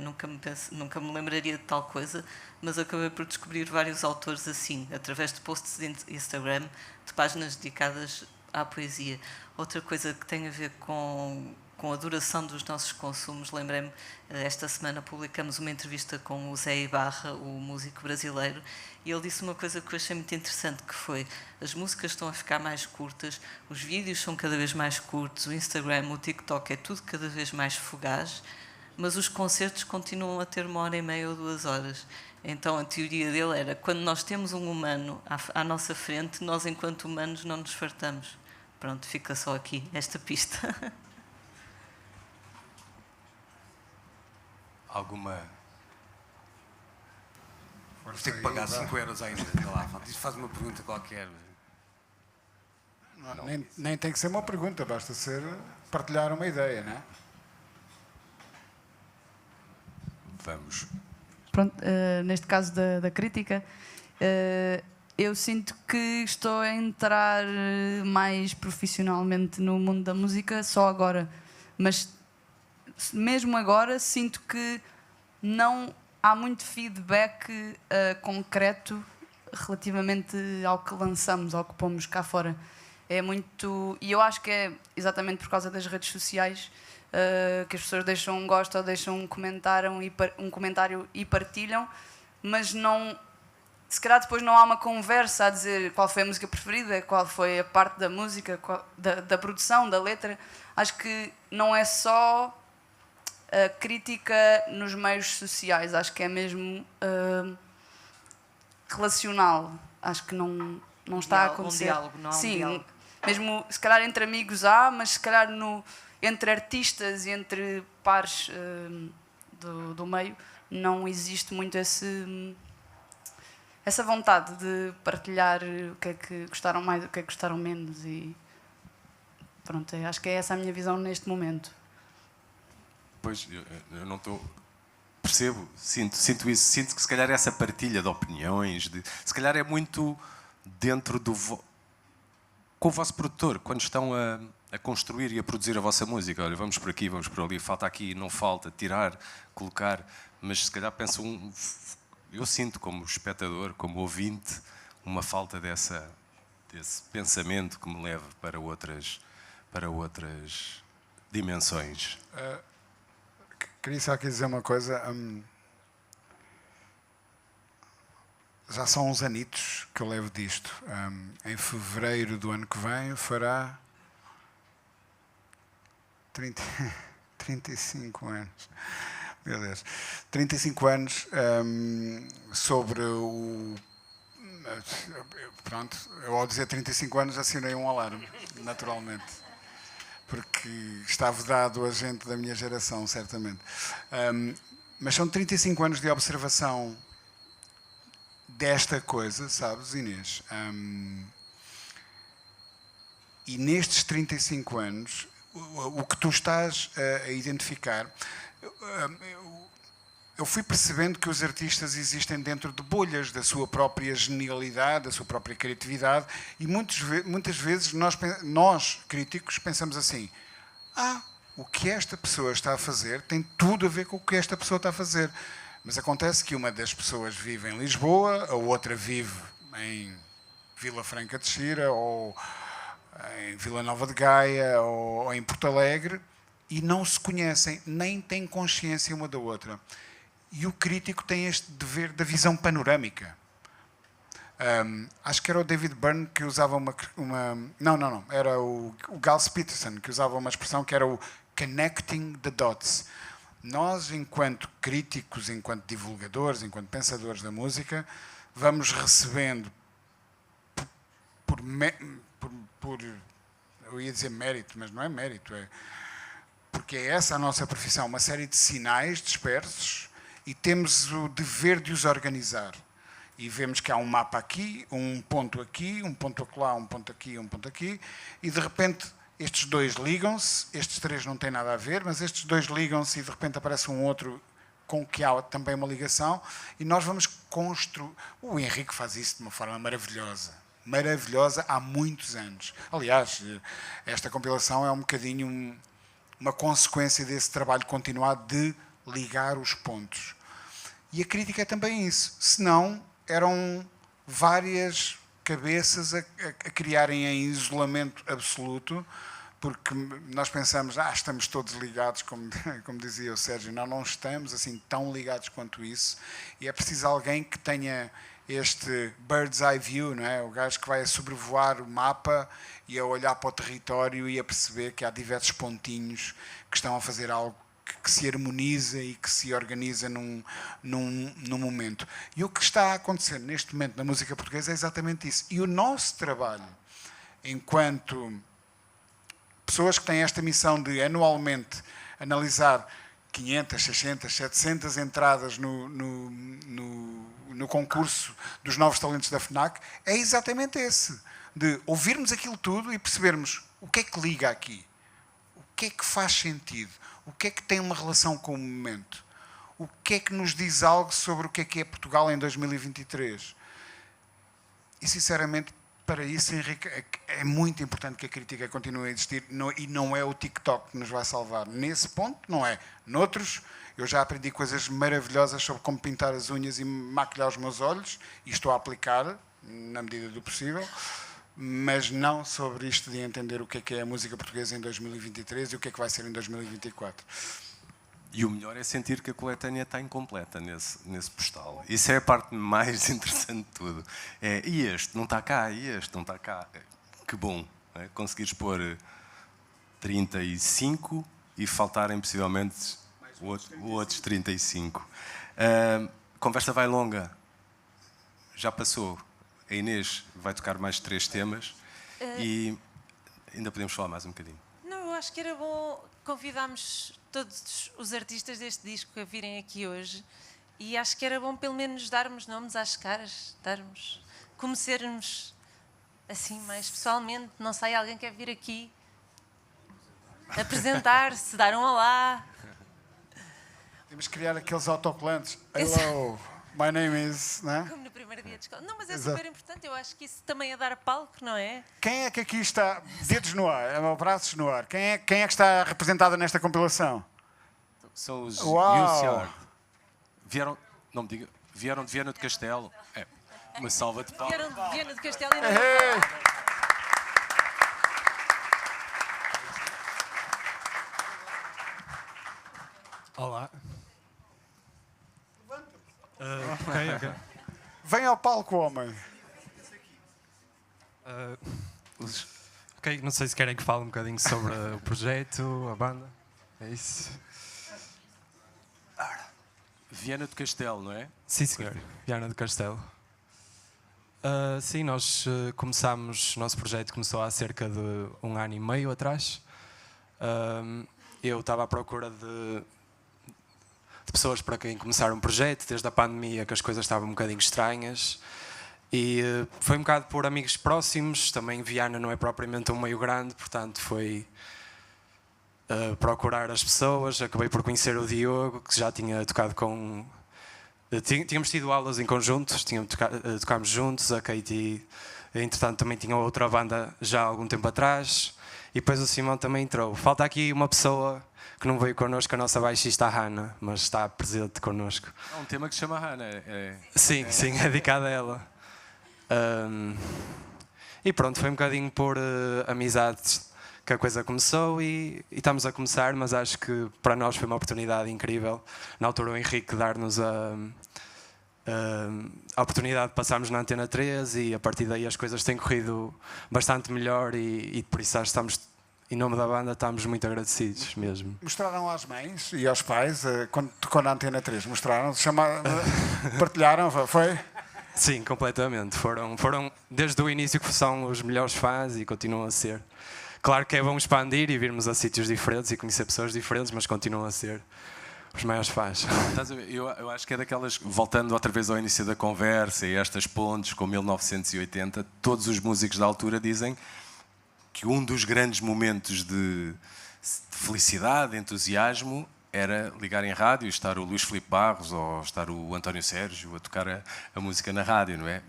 Nunca me lembraria de tal coisa, mas acabei por descobrir vários autores assim, através de posts de Instagram, de páginas dedicadas à poesia. Outra coisa que tem a ver com a duração dos nossos consumos, lembrei-me, esta semana publicamos uma entrevista com o Zé Ibarra, o músico brasileiro, e ele disse uma coisa que eu achei muito interessante, que foi: as músicas estão a ficar mais curtas, os vídeos são cada vez mais curtos, o Instagram, o TikTok, é tudo cada vez mais fugaz, mas os concertos continuam a ter 1h30 ou 2 horas. Então a teoria dele era: quando nós temos um humano à nossa frente, nós enquanto humanos não nos fartamos. Pronto, fica só aqui esta pista. Alguma... Vamos ter que pagar 5 euros ainda. Lá, faz uma pergunta qualquer. Nem tem que ser uma pergunta, basta ser partilhar uma ideia, não é? Vamos. Pronto, neste caso da crítica, eu sinto que estou a entrar mais profissionalmente no mundo da música só agora, mas mesmo agora sinto que não há muito feedback concreto relativamente ao que lançamos, ao que pomos cá fora. É muito, e eu acho que é exatamente por causa das redes sociais que as pessoas deixam um gosto ou deixam um comentário e partilham, mas não, se calhar depois não há uma conversa a dizer qual foi a música preferida, qual foi a parte da música, da produção, da letra. Acho que não é só a crítica nos meios sociais, acho que é mesmo relacional. Acho que não está a acontecer. Diálogo, não há Sim, um diálogo. Mesmo se calhar entre amigos há, mas se calhar entre artistas e entre pares do meio não existe muito essa vontade de partilhar o que é que gostaram mais, o que é que gostaram menos, e pronto, acho que é essa a minha visão neste momento. Pois, eu não estou... Percebo, sinto isso. Sinto que se calhar essa partilha de opiniões, se calhar é muito dentro com o vosso produtor, quando estão a construir e a produzir a vossa música. Olha, vamos por aqui, vamos por ali, falta aqui, não falta, tirar, colocar, mas se calhar pensam... eu sinto como espectador, como ouvinte, uma falta desse pensamento que me leva para outras dimensões. Queria só aqui dizer uma coisa. Já são uns anitos que eu levo disto. Em fevereiro do ano que vem fará 35 anos. Meu Deus. 35 anos sobre o... Pronto, eu ao dizer 35 anos assinei um alarme, naturalmente. Porque está vedado a gente da minha geração, certamente. Mas são 35 anos de observação desta coisa, sabes, Inês? E nestes 35 anos, o que tu estás a identificar, eu fui percebendo que os artistas existem dentro de bolhas da sua própria genialidade, da sua própria criatividade, e muitas vezes nós, críticos, pensamos assim: o que esta pessoa está a fazer tem tudo a ver com o que esta pessoa está a fazer. Mas acontece que uma das pessoas vive em Lisboa, a outra vive em Vila Franca de Xira, ou em Vila Nova de Gaia, ou em Porto Alegre, e não se conhecem, nem têm consciência uma da outra. E o crítico tem este dever da visão panorâmica. Acho que era o David Byrne que usava uma... Não. Era o Gals Peterson que usava uma expressão que era o connecting the dots. Nós, enquanto críticos, enquanto divulgadores, enquanto pensadores da música, vamos recebendo eu ia dizer mérito, mas não é mérito, porque é essa a nossa profissão, uma série de sinais dispersos, e temos o dever de os organizar. E vemos que há um mapa aqui, um ponto acolá, um ponto aqui, e de repente estes dois ligam-se, estes três não têm nada a ver, mas estes dois ligam-se e de repente aparece um outro com que há também uma ligação, e nós vamos construir... O Henrique faz isso de uma forma maravilhosa há muitos anos. Aliás, esta compilação é um bocadinho uma consequência desse trabalho continuado de ligar os pontos. E a crítica é também isso. Senão, eram várias cabeças a criarem em isolamento absoluto, porque nós pensamos, estamos todos ligados, como dizia o Sérgio. Não estamos assim tão ligados quanto isso, e é preciso alguém que tenha este bird's eye view, não é? O gajo que vai a sobrevoar o mapa e a olhar para o território e a perceber que há diversos pontinhos que estão a fazer algo que se harmoniza e que se organiza num momento. E o que está a acontecer neste momento na música portuguesa é exatamente isso. E o nosso trabalho, enquanto pessoas que têm esta missão de anualmente analisar 500, 600, 700 entradas no concurso dos novos talentos da FNAC, é exatamente esse. De ouvirmos aquilo tudo e percebermos o que é que liga aqui. O que é que faz sentido. O que é que tem uma relação com o momento. O que é que nos diz algo sobre o que é Portugal em 2023. E, sinceramente, para isso, Henrique, é muito importante que a crítica continue a existir, e não é o TikTok que nos vai salvar. Nesse ponto, não é. Noutros, eu já aprendi coisas maravilhosas sobre como pintar as unhas e maquilhar os meus olhos, e estou a aplicar, na medida do possível, mas não sobre isto de entender o que é a música portuguesa em 2023 e o que é que vai ser em 2024. E o melhor é sentir que a coletânea está incompleta nesse postal. Isso é a parte mais interessante de tudo. E este não está cá, e este não está cá. Que bom, conseguires pôr 35 e faltarem possivelmente outros 35. A conversa vai longa. Já passou. A Inês vai tocar mais 3 temas e ainda podemos falar mais um bocadinho. Não, eu acho que era bom convidarmos todos os artistas deste disco a virem aqui hoje, e acho que era bom pelo menos darmos nomes às caras, conhecermos assim mais pessoalmente. Não sei, alguém quer vir aqui apresentar-se, dar um olá? Temos que criar aqueles autocolantes. Hello, my name is... Né? Como no primeiro dia de escola. Não, mas é super importante. Eu acho que isso também é dar palco, não é? Quem é que aqui está, dedos no ar, braços no ar, quem é que está representada nesta compilação? São os Uau. UCR. Vieram, não me diga, Vieram de Viana do Castelo. É, uma salva de palmas. Vieram de Viana do Castelo e não. Olá. Ok. Vem ao palco, homem. Ok, não sei se querem que fale um bocadinho sobre o projeto, a banda. É isso? Viana do Castelo, não é? Sim, senhor. Viana do Castelo. Sim, nós começámos, o nosso projeto começou há cerca de 1 ano e meio atrás. Eu estava à procura de pessoas para quem começar um projeto, desde a pandemia que as coisas estavam um bocadinho estranhas. E foi um bocado por amigos próximos, também Viana não é propriamente um meio grande, portanto foi procurar as pessoas. Acabei por conhecer o Diogo, que já tinha tocado com... Tínhamos tido aulas em conjunto, tocámos juntos, a Katie, entretanto, também tinha outra banda já há algum tempo atrás, e depois o Simão também entrou. Falta aqui uma pessoa que não veio connosco, a nossa baixista, a Hannah, mas está presente connosco. Há um tema que se chama Hannah. Sim, é dedicado a ela. E pronto, foi um bocadinho por amizades que a coisa começou e estamos a começar, mas acho que para nós foi uma oportunidade incrível. Na altura o Henrique dar-nos a oportunidade de passarmos na Antena 3 e a partir daí as coisas têm corrido bastante melhor e por isso acho que estamos, em nome da banda, estamos muito agradecidos mesmo. Mostraram às mães e aos pais, quando tocou na Antena 3, mostraram, partilharam, foi? Sim, completamente. Foram desde o início que são os melhores fãs e continuam a ser. Claro que é bom expandir e virmos a sítios diferentes e conhecer pessoas diferentes, mas continuam a ser os maiores fãs. Eu acho que é daquelas, voltando outra vez ao início da conversa e estas pontes com 1980, todos os músicos da altura dizem que um dos grandes momentos de felicidade, de entusiasmo, era ligar em rádio e estar o Luís Filipe Barros ou estar o António Sérgio a tocar a música na rádio, não é?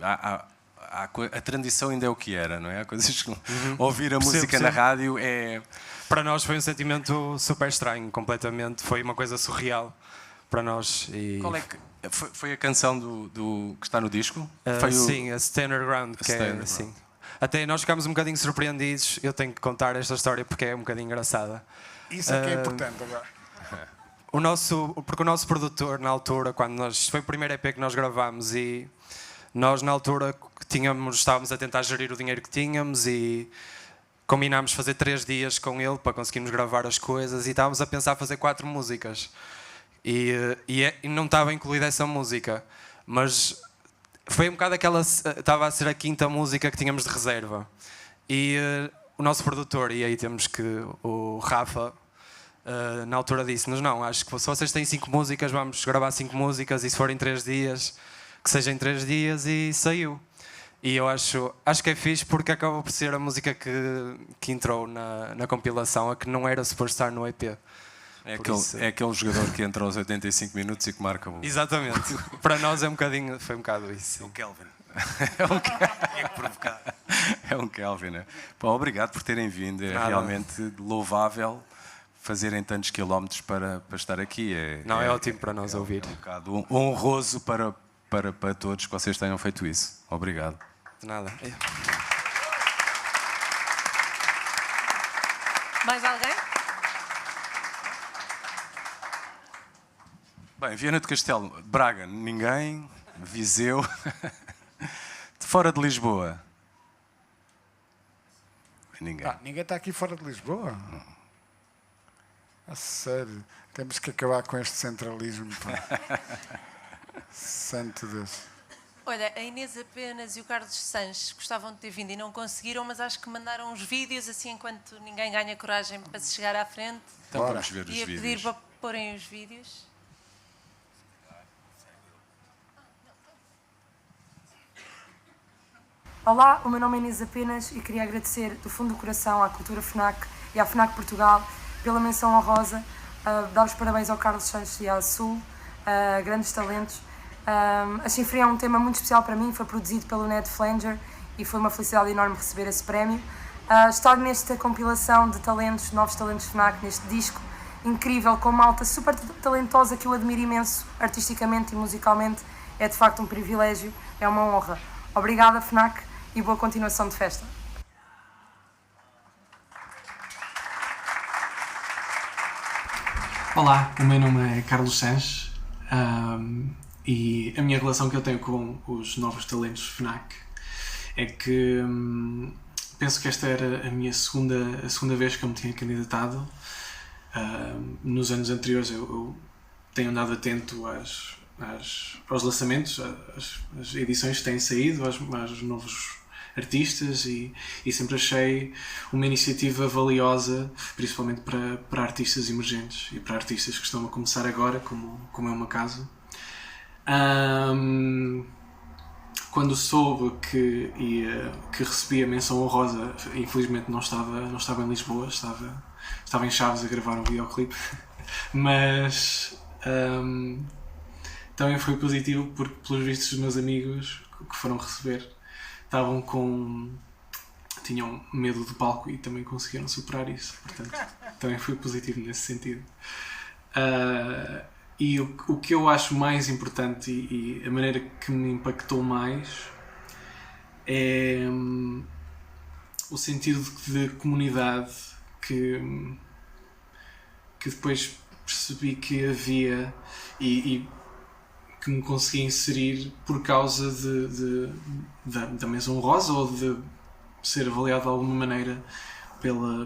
A tradição ainda é o que era, não é? Há coisas que ouvir a música na rádio é... Para nós foi um sentimento super estranho, completamente. Foi uma coisa surreal para nós. E... Qual é que... Foi a canção do que está no disco? Sim, a Stand Ground, que é assim. Até nós ficámos um bocadinho surpreendidos. Eu tenho que contar esta história porque é um bocadinho engraçada. Isso é que é importante agora. Porque o nosso produtor, na altura, foi o primeiro EP que nós gravámos e nós, na altura, estávamos a tentar gerir o dinheiro que tínhamos e combinámos fazer 3 dias com ele para conseguirmos gravar as coisas e estávamos a pensar fazer 4 músicas. E não estava incluída essa música, mas foi um bocado estava a ser a 5ª música que tínhamos de reserva. E o nosso produtor, e aí temos que o Rafa, na altura disse-nos, não, acho que se vocês têm 5 músicas, vamos gravar 5 músicas e se forem 3 dias, que seja em 3 dias, e saiu. E eu acho que é fixe porque acabou por ser a música que entrou na compilação, a que não era suposto estar no EP. É aquele jogador que entra aos 85 minutos e que marca o... Exatamente. Para nós foi um bocado isso. É o Kelvin. É um Kelvin, né? Bom, obrigado por terem vindo. É realmente louvável fazerem tantos quilómetros para estar aqui. É ótimo para nós ouvir. É um bocado honroso para todos que vocês tenham feito isso. Obrigado. De nada. Mais alguém? Bem, Viana do Castelo, Braga, ninguém. Viseu. De fora de Lisboa. Ninguém. Ninguém está aqui fora de Lisboa? A sério. Temos que acabar com este centralismo. Santo Deus. Olha, a Inês Apenas e o Carlos Sanches gostavam de ter vindo e não conseguiram, mas acho que mandaram uns vídeos assim enquanto ninguém ganha coragem para se chegar à frente. Então vamos ver os Ia vídeos. pedir para porem os vídeos. Olá, o meu nome é Inês Apenas e queria agradecer do fundo do coração à Cultura FNAC e à FNAC Portugal pela menção honrosa, dar os parabéns ao Carlos Sanches e à Sul, grandes talentos. A Chinfria é um tema muito especial para mim, foi produzido pelo Ned Flanger e foi uma felicidade enorme receber esse prémio. Estar nesta compilação de talentos, novos talentos FNAC, neste disco, incrível, com malta super talentosa que eu admiro imenso, artisticamente e musicalmente. É de facto um privilégio, é uma honra. Obrigada, FNAC, e boa continuação de festa. Olá, o meu nome é Carlos Sanches e a minha relação que eu tenho com os novos talentos FNAC é que penso que esta era a segunda vez que eu me tinha candidatado. Nos anos anteriores eu tenho andado atento aos lançamentos, às edições que têm saído, aos novos artistas e sempre achei uma iniciativa valiosa, principalmente para artistas emergentes e para artistas que estão a começar agora, como é o meu caso. Quando soube que recebi a menção honrosa, infelizmente não estava em Lisboa, estava em Chaves a gravar um videoclipe, mas também foi positivo porque, pelos vistos, os meus amigos que foram receber tinham medo do palco e também conseguiram superar isso, portanto também foi positivo nesse sentido. E o que eu acho mais importante e a maneira que me impactou mais é o sentido de comunidade que depois percebi que havia e que me consegui inserir por causa da menção honrosa ou de ser avaliado de alguma maneira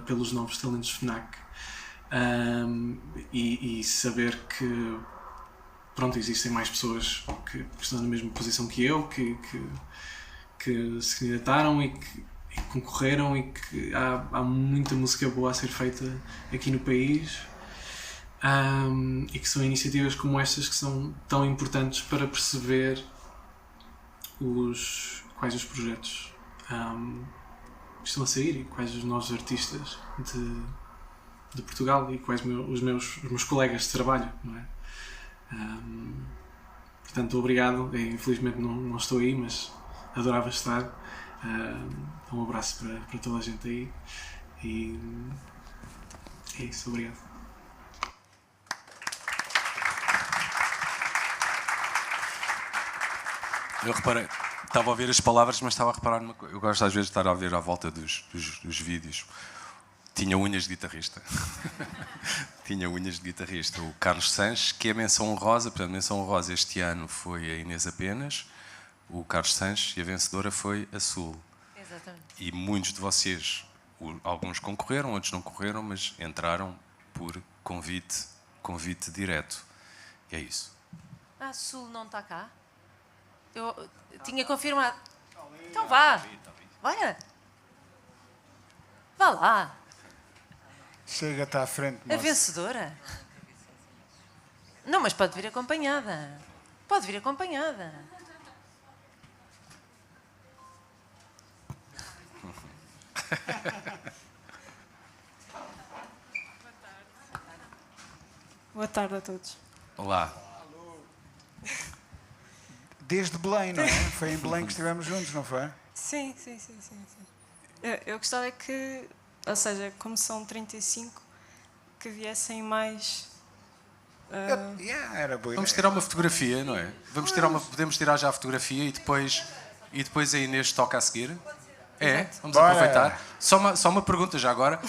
pelos novos talentos FNAC. E saber que existem mais pessoas que estão na mesma posição que eu, que se candidataram e que concorreram e que há muita música boa a ser feita aqui no país. E que são iniciativas como estas que são tão importantes para perceber quais os projetos que estão a sair e quais os novos artistas de Portugal e quais os meus colegas de trabalho, não é? Portanto, obrigado. Infelizmente não estou aí, mas adorava estar. Um abraço para toda a gente aí e é isso, obrigado. Eu reparei, estava a ouvir as palavras, mas estava a reparar numa coisa. Eu gosto às vezes de estar a ouvir à volta dos vídeos. Tinha unhas de guitarrista. Tinha unhas de guitarrista. O Carlos Sanches, que é menção honrosa. Portanto, a menção honrosa este ano foi a Inês Apenas, o Carlos Sanches, e a vencedora foi a Sul. Exatamente. E muitos de vocês, alguns concorreram, outros não concorreram, mas entraram por convite direto. E é isso. A Sul não está cá? Eu tinha confirmado. Então vá. Bora. Vá lá. Chega-te à frente, moça. A vencedora. Não, mas pode vir acompanhada. Pode vir acompanhada. Boa tarde a todos. Olá. Desde Belém, não é? Foi em Belém que estivemos juntos, não foi? Sim. Eu gostava que, ou seja, como são 35, que viessem mais... Era boa. Vamos tirar uma fotografia, não é? Podemos tirar já a fotografia e depois a Inês toca a seguir? É? Vamos aproveitar. Só uma pergunta já agora.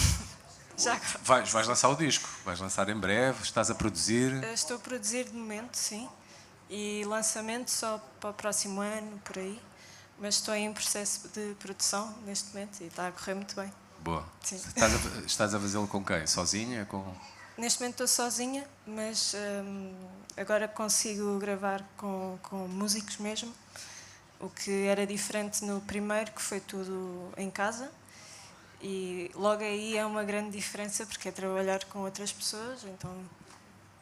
Já. Vais lançar o disco? Vais lançar em breve? Estás a produzir? Estou a produzir de momento, sim. E lançamento só para o próximo ano, por aí. Mas estou em processo de produção neste momento e está a correr muito bem. Boa. Sim. Estás a fazê-lo com quem? Sozinha? Neste momento estou sozinha, mas agora consigo gravar com músicos mesmo. O que era diferente no primeiro, que foi tudo em casa. E logo aí é uma grande diferença, porque é trabalhar com outras pessoas, então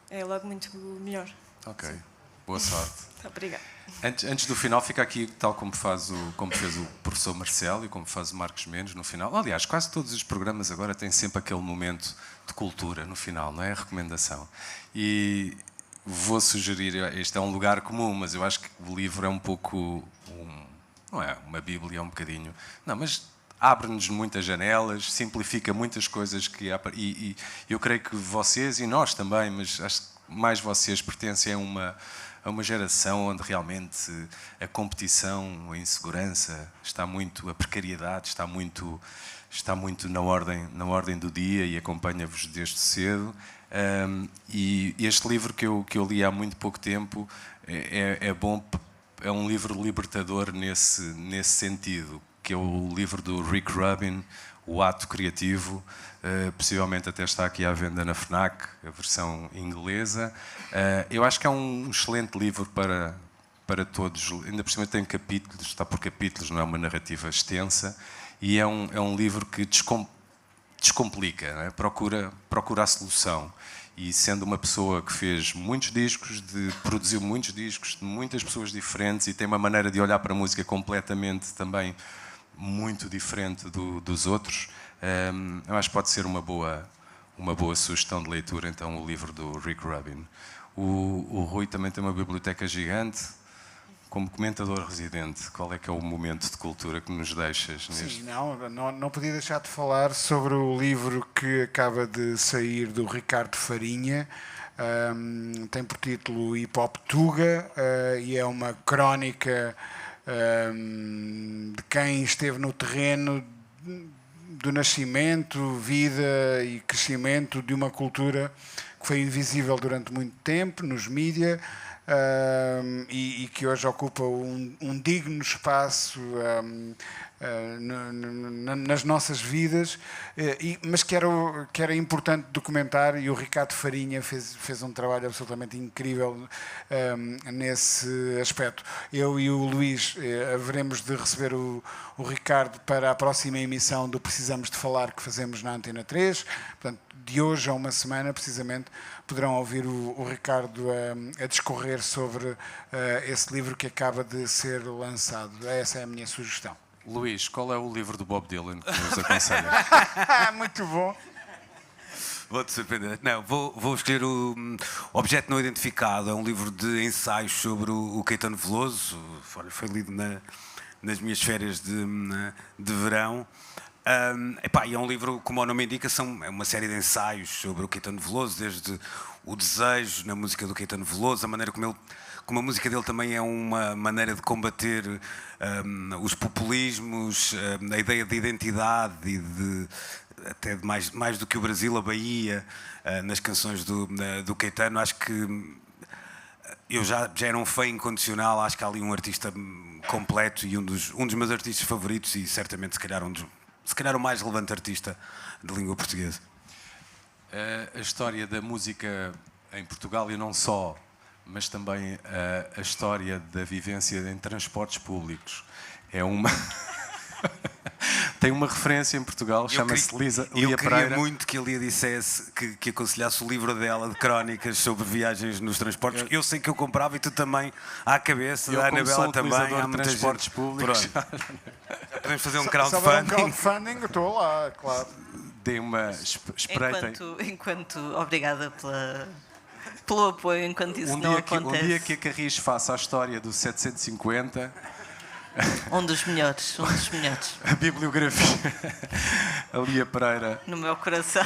é logo muito melhor. Ok. Sim. Boa sorte. Obrigada. Antes do final, fica aqui, tal como fez o professor Marcelo e como faz o Marcos Mendes no final. Aliás, quase todos os programas agora têm sempre aquele momento de cultura no final, não é? A recomendação. E vou sugerir, este é um lugar comum, mas eu acho que o livro é um pouco, não é uma bíblia, é um bocadinho. Não, mas abre-nos muitas janelas, simplifica muitas coisas e eu creio que vocês e nós também, mas acho que mais vocês pertencem a uma geração onde realmente a competição, a insegurança, a precariedade está muito na ordem do dia e acompanha-vos desde cedo. E este livro que eu li há muito pouco tempo é bom, é um livro libertador nesse sentido, que é o livro do Rick Rubin, O Ato Criativo. Possivelmente até está aqui à venda na FNAC, a versão inglesa. Eu acho que é um excelente livro para todos, ainda por cima tem capítulos, está por capítulos, não é uma narrativa extensa, e é um livro que descomplica, não é? procura a solução. E sendo uma pessoa que fez muitos discos, produziu muitos discos de muitas pessoas diferentes e tem uma maneira de olhar para a música completamente também muito diferente dos outros, eu acho que pode ser uma boa sugestão de leitura, então, o livro do Rick Rubin. O Rui também tem uma biblioteca gigante. Como comentador residente, qual é que é o momento de cultura que nos deixas neste? Sim, não podia deixar de falar sobre o livro que acaba de sair do Ricardo Farinha. Tem por título Hip Hop Tuga e é uma crónica de quem esteve no terreno do nascimento, vida e crescimento de uma cultura que foi invisível durante muito tempo nos mídias. E que hoje ocupa um digno espaço nas nossas vidas, mas que era importante documentar, e o Ricardo Farinha fez um trabalho absolutamente incrível nesse aspecto. Eu e o Luís haveremos de receber o Ricardo para a próxima emissão do Precisamos de Falar, que fazemos na Antena 3. Portanto, de hoje a uma semana, precisamente, poderão ouvir o Ricardo a discorrer sobre esse livro que acaba de ser lançado. Essa é a minha sugestão. Luís, qual é o livro do Bob Dylan que nos aconselha? Muito bom. Vou-te surpreender. Não, vou escolher o Objeto Não Identificado. É um livro de ensaios sobre o Caetano Veloso. Foi lido nas minhas férias de verão. E é um livro, como o nome indica, é uma série de ensaios sobre o Caetano Veloso, desde o desejo na música do Caetano Veloso, a maneira como a música dele também é uma maneira de combater os populismos, a ideia de identidade e até mais do que o Brasil, a Bahia, nas canções do Caetano. Acho que eu já era um fã incondicional, acho que há ali um artista completo e um dos meus artistas favoritos e certamente se calhar o mais relevante artista de língua portuguesa. A história da música em Portugal e não só, mas também a história da vivência em transportes públicos. Tem uma referência em Portugal, chama-se Lia Pereira. Eu queria muito que a Lia dissesse, que aconselhasse o livro dela de crónicas sobre viagens nos transportes. Eu sei que eu comprava e tu também, à cabeça, a Anabela também. Há de transportes públicos. Podemos fazer um crowdfunding. Eu estou lá, claro. Dei uma espreita. Obrigada pelo apoio, enquanto isso não acontece. Um dia que a Carris faça a história do 750... Um dos melhores. A bibliografia. A Lia Pereira. No meu coração.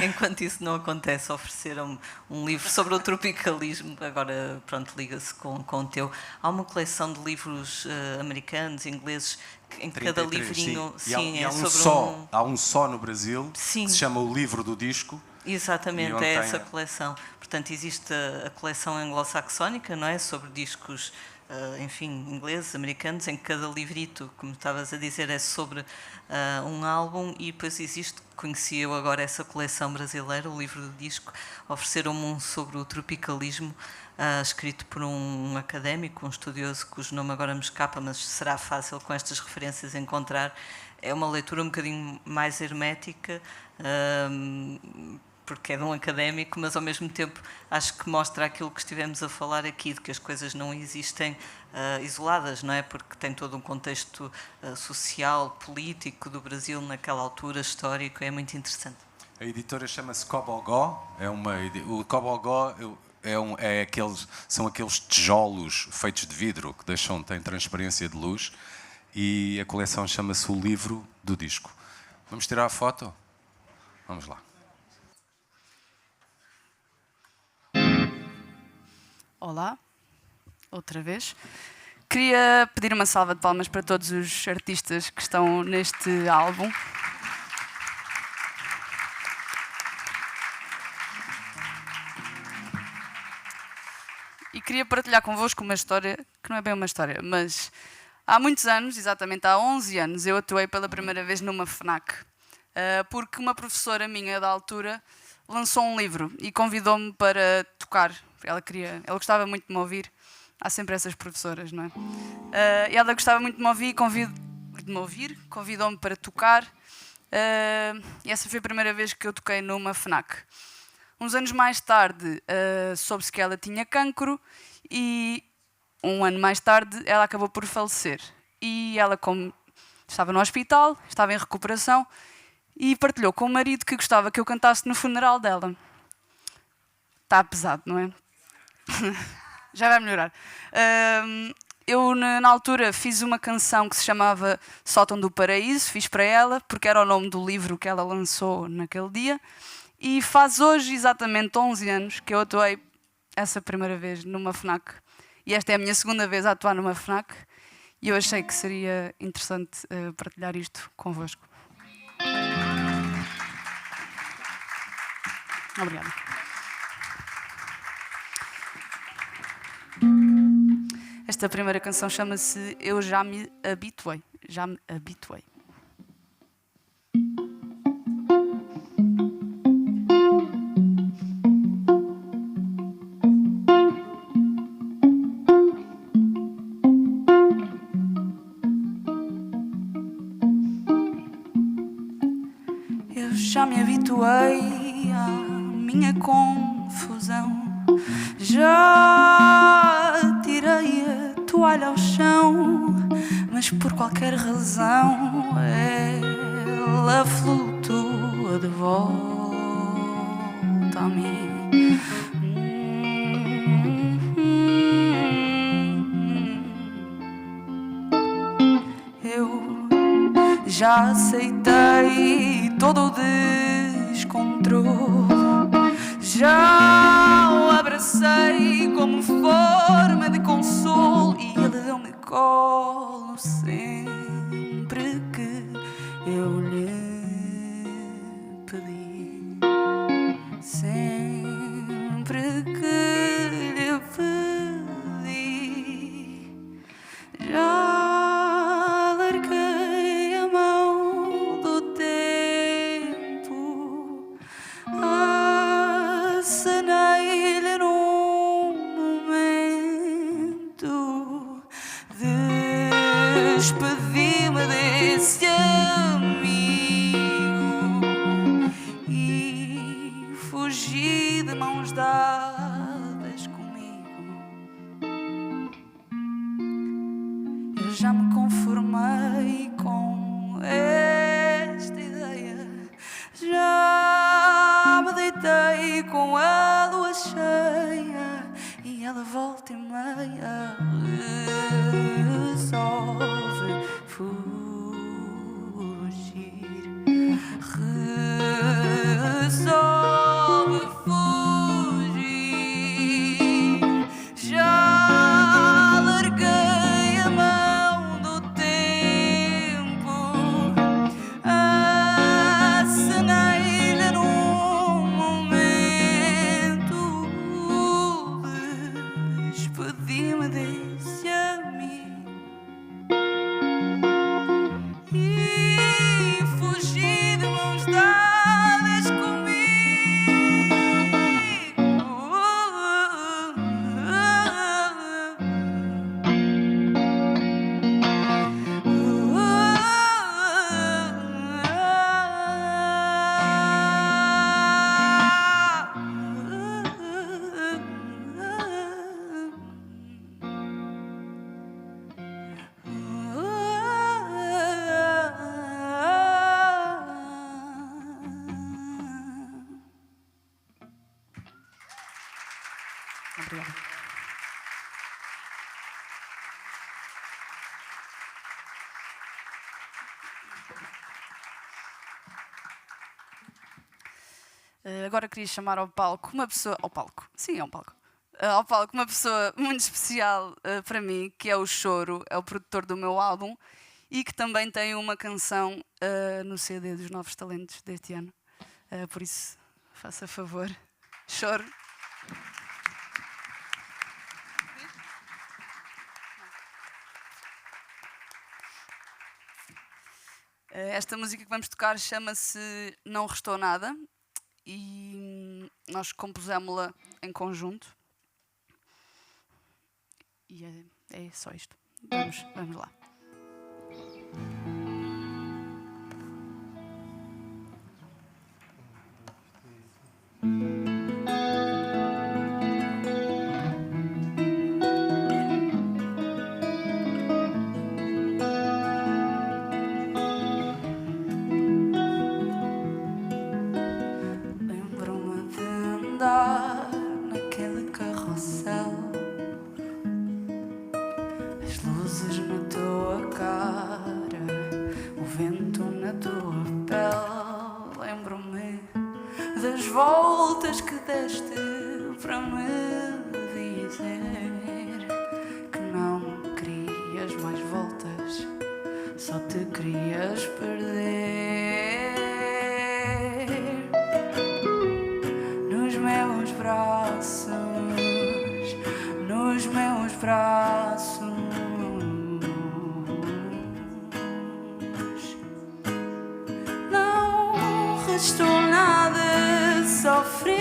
Enquanto isso não acontece, ofereceram um livro sobre o tropicalismo. Agora, pronto, liga-se com o teu. Há uma coleção de livros americanos, ingleses, em que cada livrinho... Sim, é sobre há um só no Brasil, sim, que se chama O Livro do Disco. Exatamente, é essa coleção. Portanto, existe a coleção anglo-saxónica, não é? Sobre discos... ingleses, americanos, em que cada livrito, como estavas a dizer, é sobre um álbum, e depois conheci eu agora essa coleção brasileira, o livro do disco. Ofereceram-me um sobre o tropicalismo, escrito por um académico, um estudioso, cujo nome agora me escapa, mas será fácil com estas referências encontrar. É uma leitura um bocadinho mais hermética, porque é de um académico, mas ao mesmo tempo acho que mostra aquilo que estivemos a falar aqui, de que as coisas não existem isoladas, não é? Porque tem todo um contexto social, político do Brasil naquela altura, histórico, é muito interessante. A editora chama-se Cobogó. O Cobogó são aqueles tijolos feitos de vidro que têm transparência de luz, e a coleção chama-se O Livro do Disco. Vamos tirar a foto? Vamos lá. Olá, outra vez. Queria pedir uma salva de palmas para todos os artistas que estão neste álbum. E queria partilhar convosco uma história, que não é bem uma história, mas há muitos anos, exatamente há 11 anos, eu atuei pela primeira vez numa FNAC, porque uma professora minha da altura lançou um livro e convidou-me para tocar. Ela gostava muito de me ouvir. Há sempre essas professoras, não é? E ela gostava muito de me ouvir, convidou-me para tocar. E essa foi a primeira vez que eu toquei numa FNAC. Uns anos mais tarde, soube-se que ela tinha cancro e um ano mais tarde ela acabou por falecer. E ela, como estava no hospital, estava em recuperação, e partilhou com o marido que gostava que eu cantasse no funeral dela. Está pesado, não é? Já vai melhorar. Eu, na altura, fiz uma canção que se chamava Sótão do Paraíso, fiz para ela, porque era o nome do livro que ela lançou naquele dia, e faz hoje exatamente 11 anos que eu atuei essa primeira vez numa FNAC. E esta é a minha segunda vez a atuar numa FNAC, e eu achei que seria interessante partilhar isto convosco. Obrigada. Esta primeira canção chama-se Eu Já Me Habituei. Já me habituei. Eu já me habituei à minha confusão. Já tirei a toalha ao chão, mas por qualquer razão ela flutua de volta a mim. Eu já aceitei todo o descontrole, já o abracei como forma de consolo, e ele deu-me colo sempre que eu lhe pedi, sempre que lhe pedi. Já larguei a mão do tempo, acenei-lhe num momento, despedi-me desse amigo e fugi de mãos dadas comigo. Eu já me conformei com esta ideia, já me deitei com a lua cheia, e ela volta e meia resolve fugir, resolve fugir. Já larguei a mão do tempo, acenei-lhe num momento, despedi-me desse amigo. Agora queria chamar ao palco uma pessoa... Ao palco? Sim, é um palco. Ao palco uma pessoa muito especial para mim, que é o Choro, é o produtor do meu álbum e que também tem uma canção no CD dos Novos Talentos deste ano. Por isso, faça favor. Choro. Esta música que vamos tocar chama-se Não Restou Nada e nós compusemos-la em conjunto. E é só isto. Vamos lá. Lembro-me de andar naquele carrossel, as luzes na tua cara, o vento na tua pele. Lembro-me das voltas que deste para me dizer que não querias mais voltas, só te querias perder. Nos meus braços, nos meus braços, não restou nada, só frio.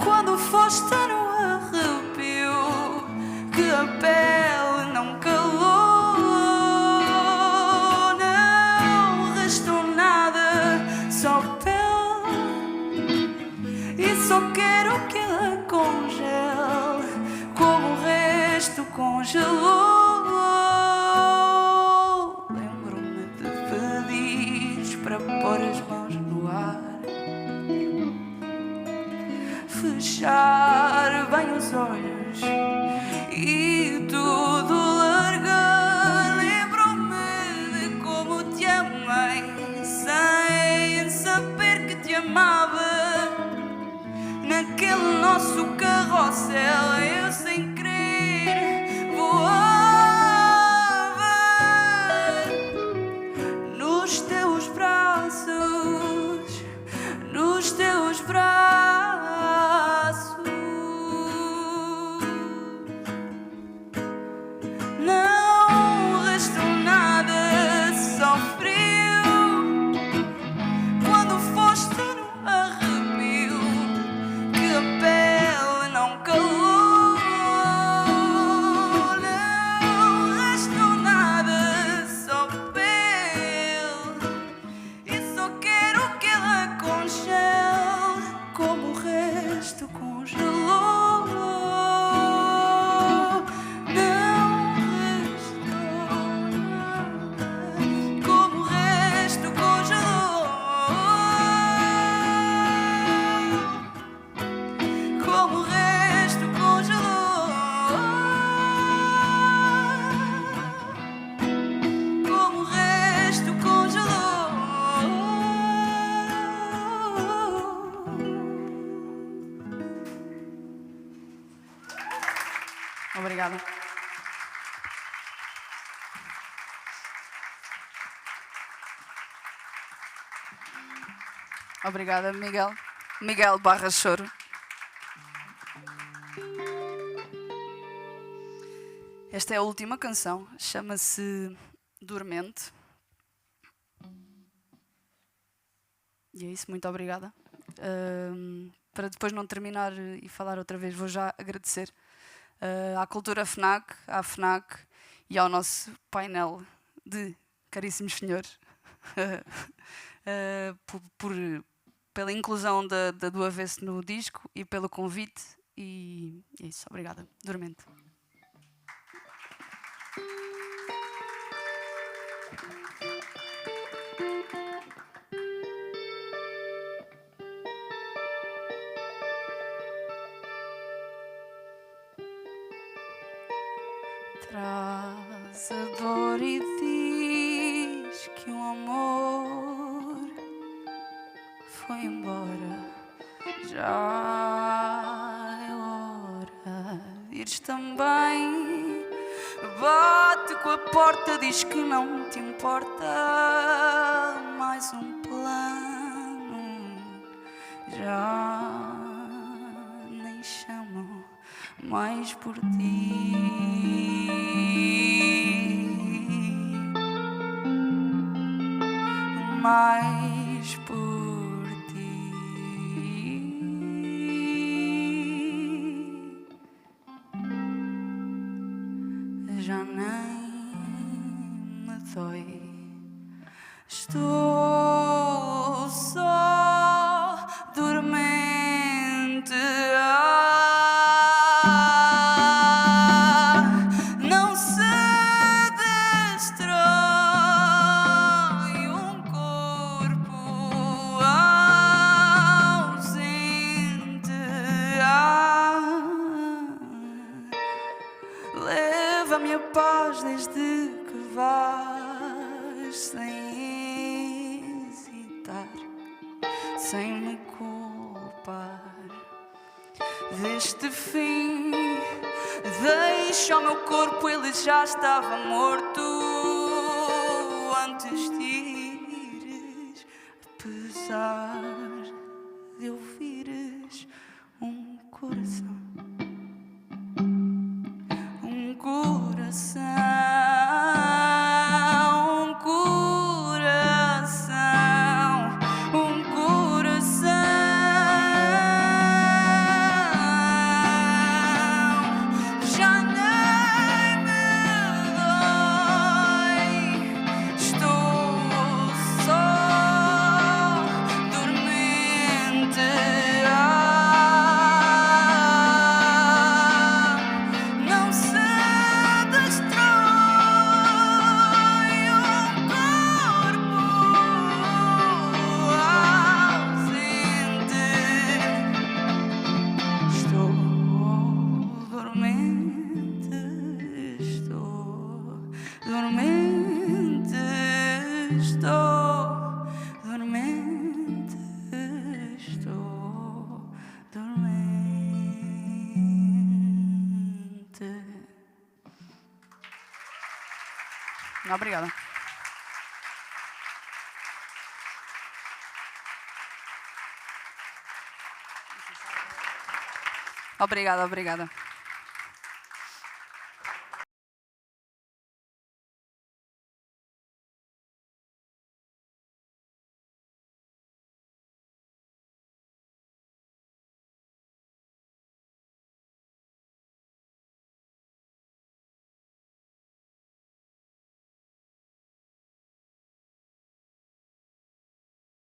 Quando foste no arrepio, que a pele não calou, não restou nada, só pele. E só quero que ela congele, como o resto congelou. Lembro-me de pedires para pôr as mãos no ar, fechar bem os olhos e tudo largar. Lembro-me de como te amei, sem saber que te amava. Naquele nosso carrossel, eu sem querer voava nos teus braços, nos teus braços. Não restou nada, só frio. Quando foste no arrepio, que a pele não calou, não restou nada, só pele. E só quero que ela congele, como o resto congelou. Não restou nada, como o resto congelou. Como o resto congelou, como o resto congelou. Obrigada. Obrigada, Miguel. Miguel Barra Choro. Esta é a última canção, chama-se Dormente. E é isso, muito obrigada. Para depois não terminar e falar outra vez, vou já agradecer à Cultura FNAC, à FNAC e ao nosso painel de caríssimos senhores pela inclusão do Avesso no disco e pelo convite. E é isso, obrigada. Dormente. Traz a dor e diz que o amor foi embora. Já é hora de ires também. Bate com a porta, diz que não te importa. Mais um plano. Já nem chamo mais por ti. Mais por ti. Já nem me dói. Estou só dormente. Não se destrói um corpo ausente. Leva-me a paz desde que vais, sem hesitar, sem me culpar deste fim. Deixa o meu corpo, ele já estava morto antes de ires, apesar de ouvires um coração. Um coração, um coração, um coração. Já nem me dói. Estou só dormente. Não se destrói um corpo ausente. Estou dormente, estou dormente, estou dormente, estou dormente. Obrigada. Obrigada, obrigada.